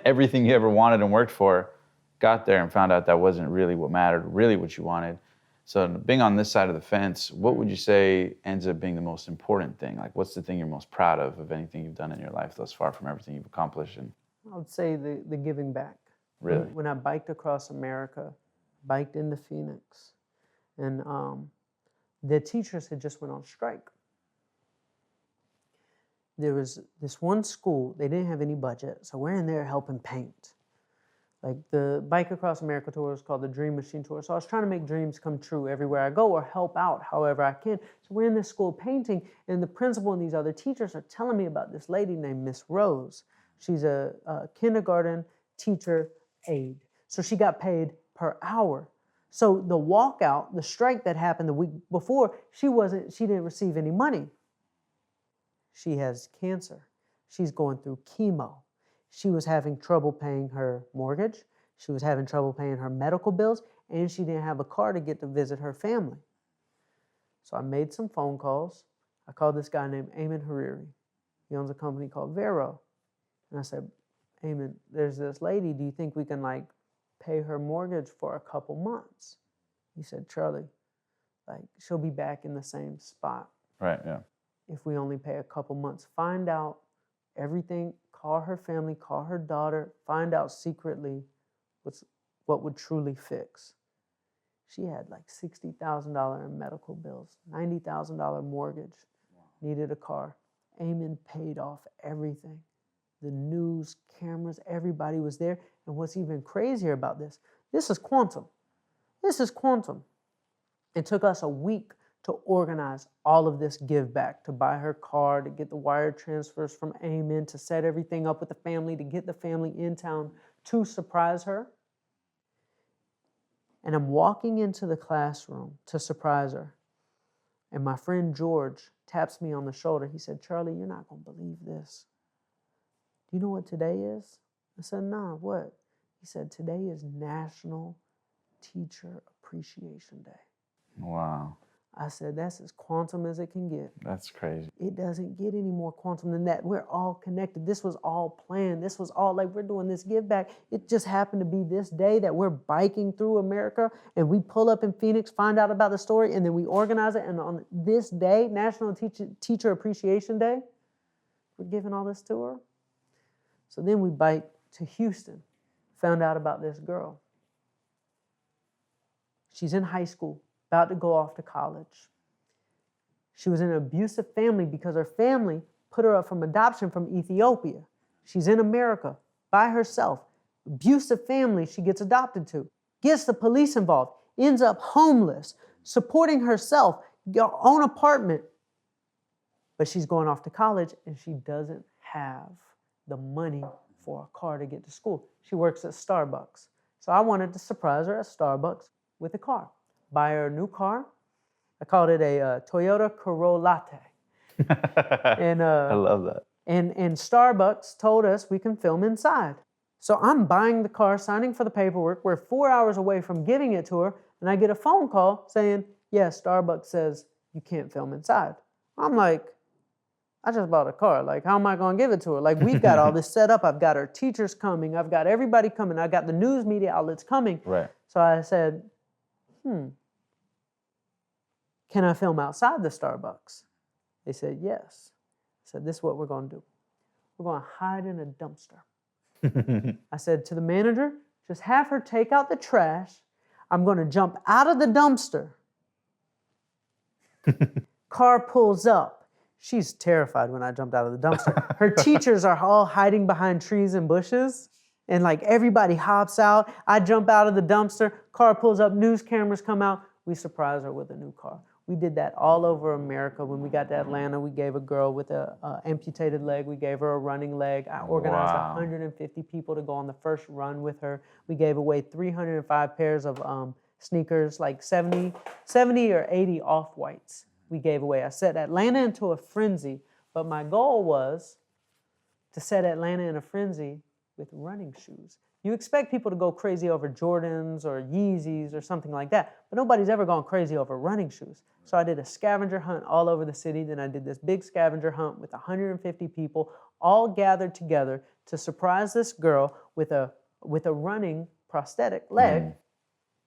Everything you ever wanted and worked for, got there and found out that wasn't really what mattered, really what you wanted. So being on this side of the fence, what would you say ends up being the most important thing? Like, what's the thing you're most proud of anything you've done in your life thus far, from everything you've accomplished? And I would say the giving back. Really? When I biked across America, biked into Phoenix, and the teachers had just went on strike. There was this one school, they didn't have any budget, so we're in there helping paint. Like the Bike Across America tour is called the Dream Machine Tour. So I was trying to make dreams come true everywhere I go, or help out however I can. So we're in this school painting, and the principal and these other teachers are telling me about this lady named Miss Rose. She's a kindergarten teacher aide. So she got paid per hour. So the walkout, the strike that happened the week before, she didn't receive any money. She has cancer. She's going through chemo. She was having trouble paying her mortgage. She was having trouble paying her medical bills, and she didn't have a car to get to visit her family. So I made some phone calls. I called this guy named Eamon Hariri. He owns a company called Vero. And I said, Eamon, there's this lady. Do you think we can pay her mortgage for a couple months? He said, Charlie, she'll be back in the same spot. Right, yeah. If we only pay a couple months. Find out everything, call her family, call her daughter, find out secretly what would truly fix. She had $60,000 in medical bills, $90,000 mortgage, needed a car. Eamon paid off everything. The news, cameras, everybody was there. And what's even crazier about this is quantum. This is quantum. It took us a week to organize all of this give back, to buy her car, to get the wire transfers from Eamon, to set everything up with the family, to get the family in town to surprise her. And I'm walking into the classroom to surprise her. And my friend George taps me on the shoulder. He said, Charlie, you're not going to believe this. Do you know what today is? I said, nah, what? He said, today is National Teacher Appreciation Day. Wow. I said, that's as quantum as it can get. That's crazy. It doesn't get any more quantum than that. We're all connected. This was all planned. This was all we're doing this give back. It just happened to be this day that we're biking through America, and we pull up in Phoenix, find out about the story, and then we organize it. And on this day, National Teacher Appreciation Day, we're giving all this to her. So then we bike to Houston, found out about this girl. She's in high school, about to go off to college. She was in an abusive family because her family put her up from adoption from Ethiopia. She's in America by herself. Abusive family she gets adopted to. Gets the police involved. Ends up homeless, supporting herself, own apartment. But she's going off to college and she doesn't have the money for a car to get to school. She works at Starbucks. So I wanted to surprise her at Starbucks with a car. Buy her a new car, I called it a Toyota Corolla. And I love that. And Starbucks told us we can film inside. So I'm buying the car, signing for the paperwork. We're 4 hours away from giving it to her, and I get a phone call saying, yes, Starbucks says you can't film inside. I'm like, I just bought a car. Like, how am I going to give it to her? Like, we've got all this set up. I've got our teachers coming. I've got everybody coming. I've got the news media outlets coming. Right. So I said, can I film outside the Starbucks? They said, yes. I said, this is what we're going to do. We're going to hide in a dumpster. I said to the manager, just have her take out the trash. I'm going to jump out of the dumpster. Car pulls up. She's terrified when I jumped out of the dumpster. Her teachers are all hiding behind trees and bushes. And like everybody hops out. I jump out of the dumpster. Car pulls up. News cameras come out. We surprise her with a new car. We did that all over America. When we got to Atlanta, we gave a girl with an amputated leg, we gave her a running leg. I organized 150 people to go on the first run with her. We gave away 305 pairs of sneakers, like 70 or 80 off-whites we gave away. I set Atlanta into a frenzy, but my goal was to set Atlanta in a frenzy with running shoes. You expect people to go crazy over Jordans or Yeezys or something like that, but nobody's ever gone crazy over running shoes. So I did a scavenger hunt all over the city. Then I did this big scavenger hunt with 150 people all gathered together to surprise this girl with a running prosthetic leg.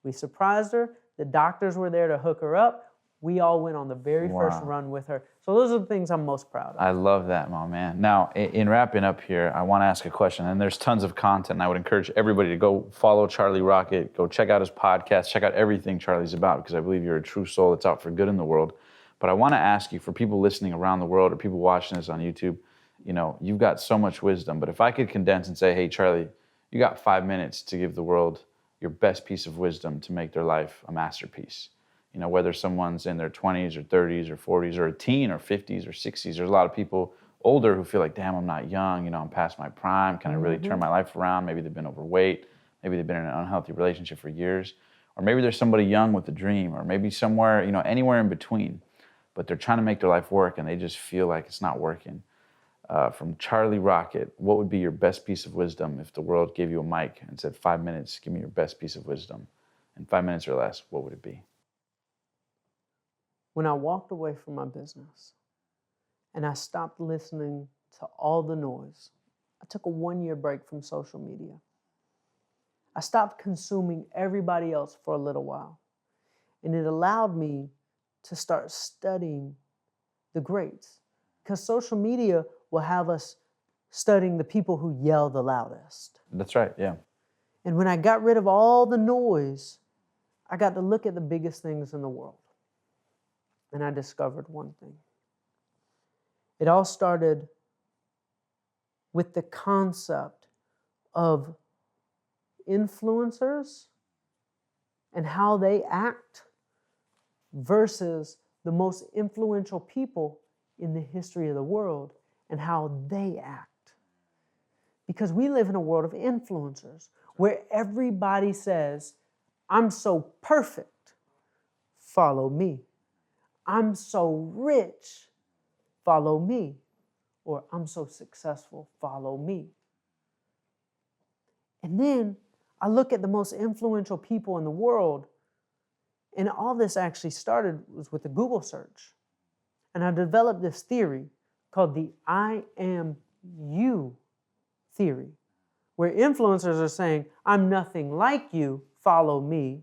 We surprised her. The doctors were there to hook her up. We all went on the very first run with her. So those are the things I'm most proud of. I love that, my man. Now, in wrapping up here, I want to ask a question, and there's tons of content, and I would encourage everybody to go follow Charlie Rocket, go check out his podcast, check out everything Charlie's about, because I believe you're a true soul that's out for good in the world. But I want to ask you, for people listening around the world or people watching this on YouTube, you know, you've got so much wisdom, but if I could condense and say, hey, Charlie, you got 5 minutes to give the world your best piece of wisdom to make their life a masterpiece. You know, whether someone's in their 20s or 30s or 40s or a teen or 50s or 60s, there's a lot of people older who feel like, damn, I'm not young, you know, I'm past my prime. Can I really turn my life around? Maybe they've been overweight. Maybe they've been in an unhealthy relationship for years. Or maybe there's somebody young with a dream, or maybe somewhere, you know, anywhere in between. But they're trying to make their life work and they just feel like it's not working. From Charlie Rocket, what would be your best piece of wisdom if the world gave you a mic and said, 5 minutes, give me your best piece of wisdom? In 5 minutes or less, what would it be? When I walked away from my business and I stopped listening to all the noise, I took a 1-year break from social media. I stopped consuming everybody else for a little while. And it allowed me to start studying the greats. Because social media will have us studying the people who yell the loudest. That's right, yeah. And when I got rid of all the noise, I got to look at the biggest things in the world. And I discovered one thing. It all started with the concept of influencers and how they act versus the most influential people in the history of the world and how they act. Because we live in a world of influencers where everybody says, I'm so perfect, follow me. I'm so rich, follow me. Or I'm so successful, follow me. And then I look at the most influential people in the world, and all this actually started was with a Google search. And I developed this theory called the I am you theory, where influencers are saying, I'm nothing like you, follow me.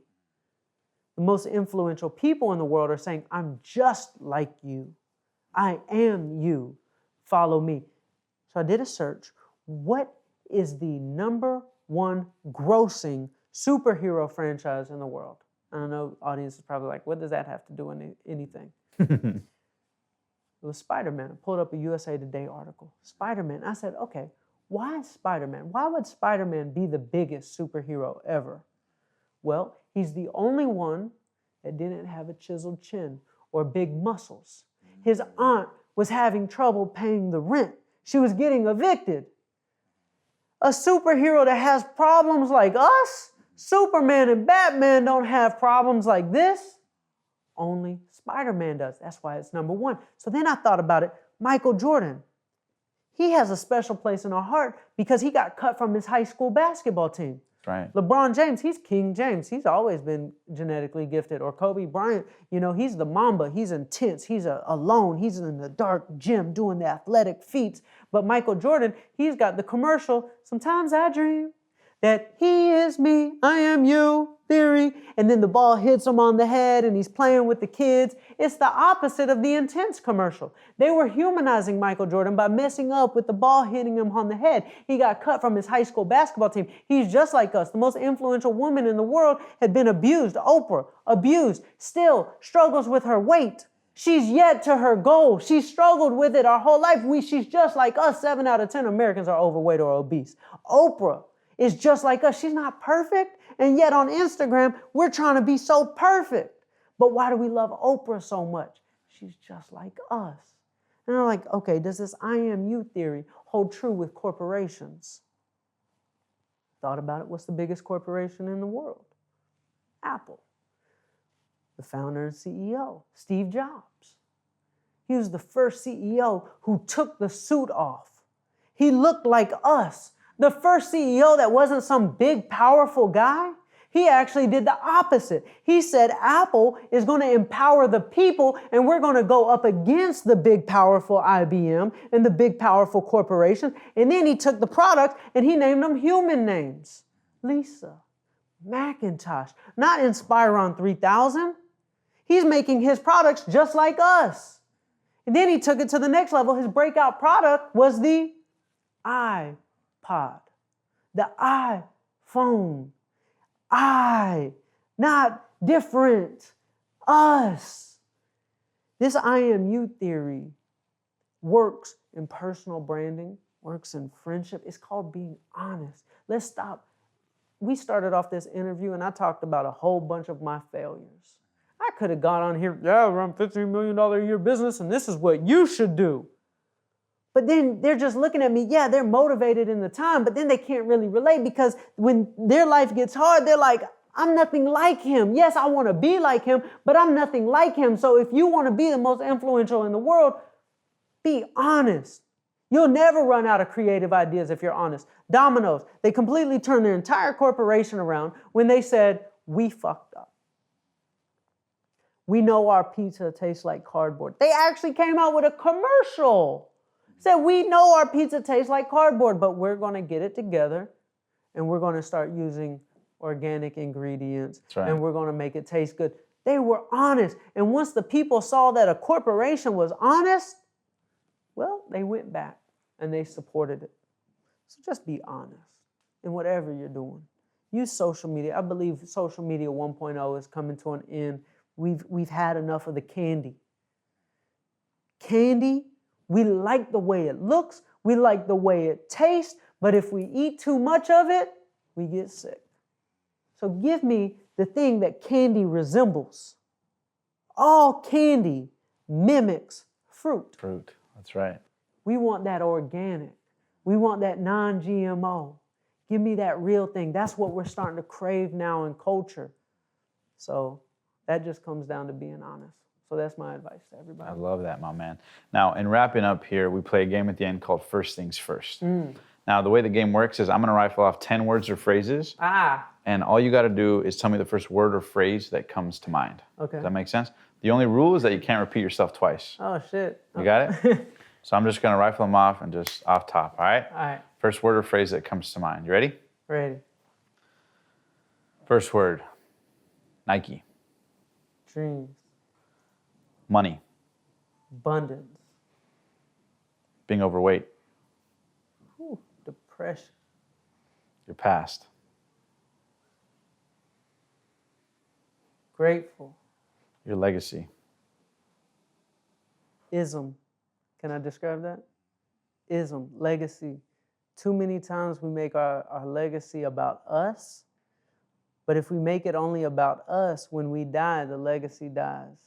The most influential people in the world are saying, I'm just like you. I am you. Follow me. So I did a search. What is the number one grossing superhero franchise in the world? I know the audience is probably like, what does that have to do with anything? It was Spider-Man. I pulled up a USA Today article. Spider-Man. I said, okay, why Spider-Man? Why would Spider-Man be the biggest superhero ever? Well, he's the only one that didn't have a chiseled chin or big muscles. His aunt was having trouble paying the rent. She was getting evicted. A superhero that has problems like us, Superman and Batman don't have problems like this. Only Spider-Man does. That's why it's number one. So then I thought about it. Michael Jordan, he has a special place in our heart because he got cut from his high school basketball team. Right. LeBron James, he's King James. He's always been genetically gifted. Or Kobe Bryant, he's the Mamba. He's intense. He's alone. He's in the dark gym doing the athletic feats. But Michael Jordan, he's got the commercial, sometimes I dream that he is me, I am you theory. And then the ball hits him on the head and he's playing with the kids. It's the opposite of the intense commercial. They were humanizing Michael Jordan by messing up with the ball hitting him on the head. He got cut from his high school basketball team. He's just like us. The most influential woman in the world had been abused. Oprah, abused, still struggles with her weight. She's yet to her goal. She struggled with it her whole life. She's just like us. 7 out of 10 Americans are overweight or obese. Oprah is just like us. She's not perfect. And yet on Instagram, we're trying to be so perfect. But why do we love Oprah so much? She's just like us. And I'm like, okay, does this I am you theory hold true with corporations? Thought about it. What's the biggest corporation in the world? Apple. The founder and CEO, Steve Jobs. He was the first CEO who took the suit off. He looked like us. The first CEO that wasn't some big, powerful guy, he actually did the opposite. He said Apple is going to empower the people and we're going to go up against the big, powerful IBM and the big, powerful corporations. And then he took the product and he named them human names. Lisa, Macintosh, not Inspiron 3000. He's making his products just like us. And then he took it to the next level. His breakout product was the iPod, the iPhone. Not different. Us. This I am you theory works in personal branding, works in friendship. It's called being honest. Let's stop. We started off this interview and I talked about a whole bunch of my failures. I could have got on here, run $15 million a year business and this is what you should do. But then they're just looking at me, they're motivated in the time, but then they can't really relate because when their life gets hard, they're like, I'm nothing like him. Yes, I want to be like him, but I'm nothing like him. So if you want to be the most influential in the world, be honest. You'll never run out of creative ideas if you're honest. Domino's, they completely turned their entire corporation around when they said, we fucked up. We know our pizza tastes like cardboard. They actually came out with a commercial. Said, we know our pizza tastes like cardboard, but we're going to get it together and we're going to start using organic ingredients. That's right. And we're going to make it taste good. They were honest. And once the people saw that a corporation was honest, well, they went back and they supported it. So just be honest in whatever you're doing. Use social media. I believe social media 1.0 is coming to an end. We've had enough of the candy. Candy, we like the way it looks, we like the way it tastes, but if we eat too much of it, we get sick. So give me the thing that candy resembles. All candy mimics fruit. Fruit, that's right. We want that organic. We want that non-GMO. Give me that real thing. That's what we're starting to crave now in culture. So that just comes down to being honest. So that's my advice to everybody. I love that, my man. Now, in wrapping up here, we play a game at the end called First Things First. Now, the way the game works is I'm going to rifle off 10 words or phrases. And all you got to do is tell me the first word or phrase that comes to mind. Okay. Does that make sense? The only rule is that you can't repeat yourself twice. Oh, shit. You got it? So I'm just going to rifle them off and just off top, all right? All right. First word or phrase that comes to mind. You ready? Ready. First word, Nike. Dreams. Money. Abundance. Being overweight. Depression. Your past. Grateful. Your legacy. Ism. Can I describe that? Ism, legacy. Too many times we make our legacy about us, but if we make it only about us, when we die, the legacy dies.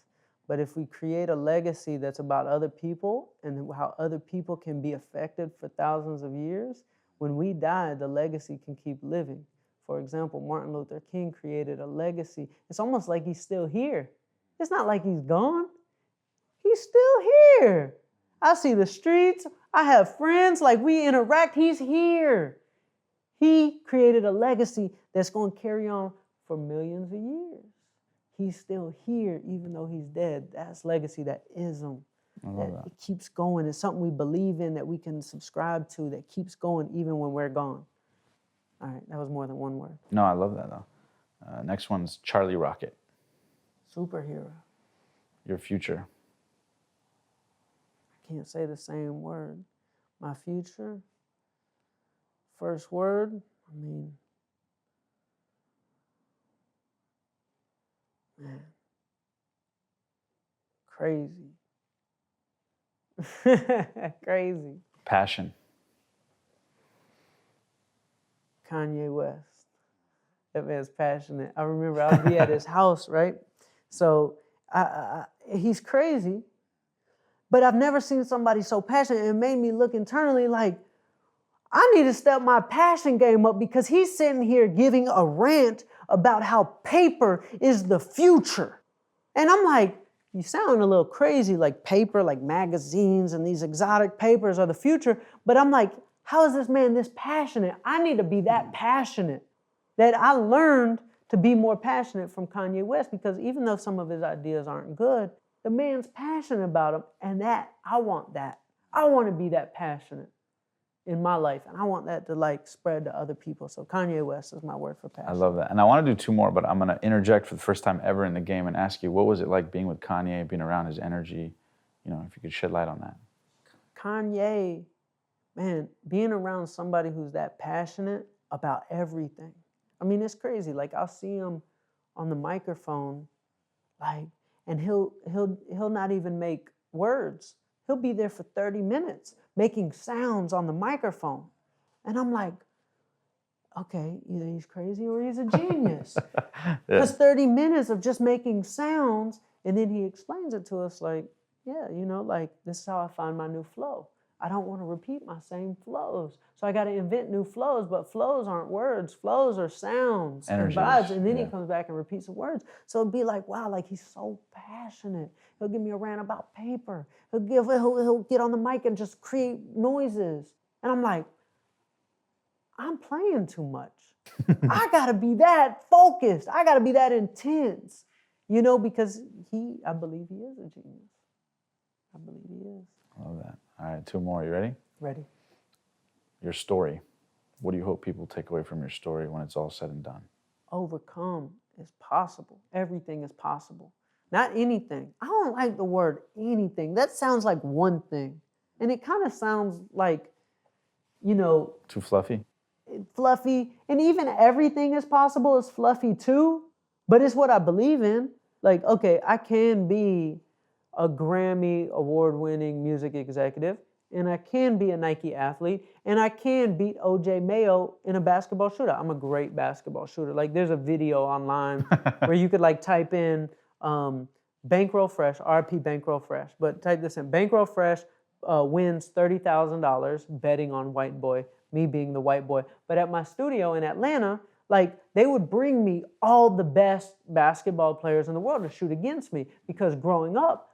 But if we create a legacy that's about other people and how other people can be affected for thousands of years, when we die, the legacy can keep living. For example, Martin Luther King created a legacy. It's almost like he's still here. It's not like he's gone. He's still here. I see the streets. I have friends. Like, we interact. He's here. He created a legacy that's going to carry on for millions of years. He's still here, even though he's dead. That's legacy, that ism. That it keeps going. It's something we believe in that we can subscribe to that keeps going even when we're gone. All right, that was more than one word. No, I love that, though. Next one's Charlie Rocket. Superhero. Your future. I can't say the same word. My future. First word, man. Crazy. Crazy. Passion. Kanye West. That man's passionate. I remember I would be at his house, right? So he's crazy, but I've never seen somebody so passionate. It made me look internally like, I need to step my passion game up because he's sitting here giving a rant about how paper is the future. And I'm like, you sound a little crazy, like paper, like magazines and these exotic papers are the future. But I'm like, how is this man this passionate? I need to be that passionate. That I learned to be more passionate from Kanye West because even though some of his ideas aren't good, the man's passionate about them. And I want that. I want to be that passionate in my life. And I want that to like spread to other people. So Kanye West is my word for passion. I love that. And I want to do two more, but I'm going to interject for the first time ever in the game and ask you, what was it like being with Kanye, being around his energy? You know, if you could shed light on that. Kanye, man, being around somebody who's that passionate about everything. I mean, it's crazy. Like, I'll see him on the microphone, like, and he'll not even make words. He'll be there for 30 minutes making sounds on the microphone. And I'm like, okay, either he's crazy or he's a genius. Because 30 minutes of just making sounds, and then he explains it to us like, yeah, you know, like, this is how I find my new flow. I don't want to repeat my same flows. So I got to invent new flows, but flows aren't words. Flows are sounds and vibes. And then he comes back and repeats the words. So it'd be like, wow, like he's so passionate. He'll give me a rant about paper. He'll get on the mic and just create noises. And I'm like, I'm playing too much. I got to be that focused. I got to be that intense, you know, because I believe he is a genius. I believe he is. I love that. All right, two more. You ready? Ready. Your story. What do you hope people take away from your story when it's all said and done? Overcome is possible. Everything is possible. Not anything. I don't like the word anything. That sounds like one thing. And it kind of sounds like, you know... Too fluffy? Fluffy. And even everything is possible is fluffy too. But it's what I believe in. Like, okay, I can be a Grammy award-winning music executive, and I can be a Nike athlete, and I can beat O.J. Mayo in a basketball shootout. I'm a great basketball shooter. Like, there's a video online where you could like type in Bankroll Fresh, RP Bankroll Fresh, but type this in, Bankroll Fresh wins $30,000 betting on white boy, me being the white boy. But at my studio in Atlanta, like, they would bring me all the best basketball players in the world to shoot against me because growing up,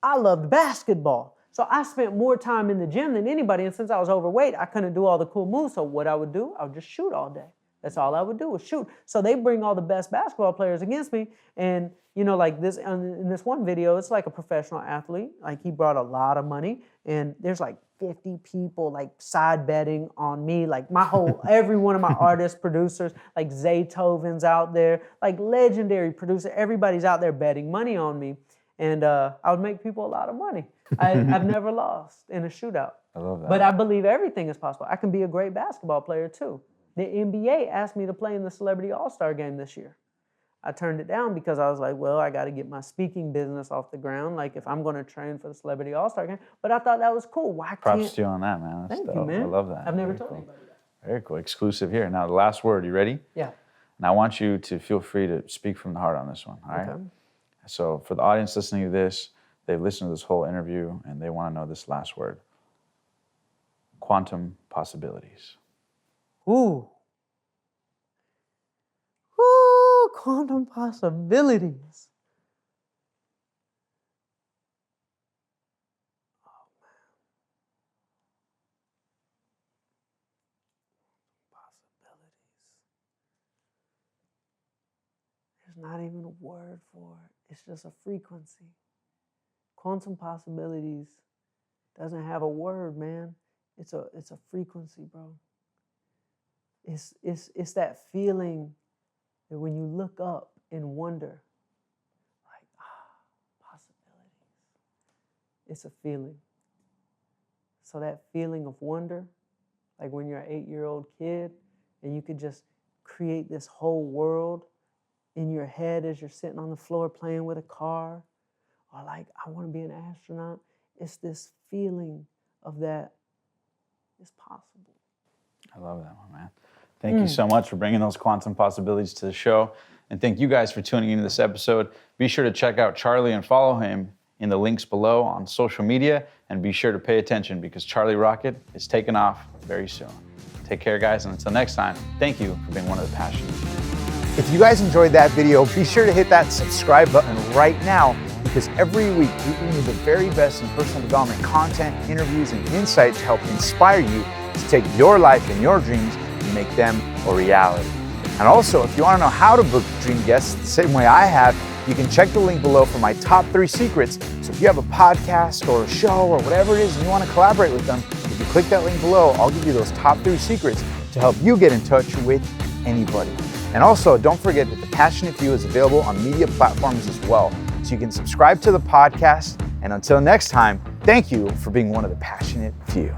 I loved basketball. So I spent more time in the gym than anybody. And since I was overweight, I couldn't do all the cool moves. So what I would do, I would just shoot all day. That's all I would do was shoot. So they bring all the best basketball players against me. And, you know, like this, in this one video, it's like a professional athlete. Like, he brought a lot of money. And there's like 50 people like side betting on me. Like my whole, every one of my artists, producers, like Zaytoven's out there, like legendary producer. Everybody's out there betting money on me. And I would make people a lot of money. I've never lost in a shootout. I love that. But I believe everything is possible. I can be a great basketball player too. The NBA asked me to play in the Celebrity All-Star game this year. I turned it down because I was like, well, I got to get my speaking business off the ground. Like, if I'm going to train for the Celebrity All-Star game. But I thought that was cool. Why can't... Props to you on that, man. Thank you, man. I love that. I've never told anybody that. Very cool. Exclusive here. Now, the last word. You ready? Yeah. And I want you to feel free to speak from the heart on this one, all right? Okay. So for the audience listening to this, they've listened to this whole interview and they want to know this last word. Quantum possibilities. Ooh. Ooh, quantum possibilities. not even a word for it. It's just a frequency. Quantum possibilities doesn't have a word, man. It's a frequency, bro. It's that feeling that when you look up in wonder, like, possibilities. It's a feeling. So that feeling of wonder, like when you're an 8-year-old kid and you could just create this whole world in your head as you're sitting on the floor playing with a car, or like, I want to be an astronaut. It's this feeling of that it's possible. I love that one, man. Thank you so much for bringing those quantum possibilities to the show. And thank you guys for tuning into this episode. Be sure to check out Charlie and follow him in the links below on social media. And be sure to pay attention because Charlie Rocket is taking off very soon. Take care, guys. And until next time, thank you for being one of the passionate. If you guys enjoyed that video, be sure to hit that subscribe button right now because every week we bring you the very best in personal development content, interviews, and insight to help inspire you to take your life and your dreams and make them a reality. And also, if you want to know how to book dream guests the same way I have, you can check the link below for my top 3 secrets. So if you have a podcast or a show or whatever it is and you want to collaborate with them, if you click that link below, I'll give you those top 3 secrets to help you get in touch with anybody. And also, don't forget that The Passionate Few is available on media platforms as well. So you can subscribe to the podcast. And until next time, thank you for being one of the passionate few.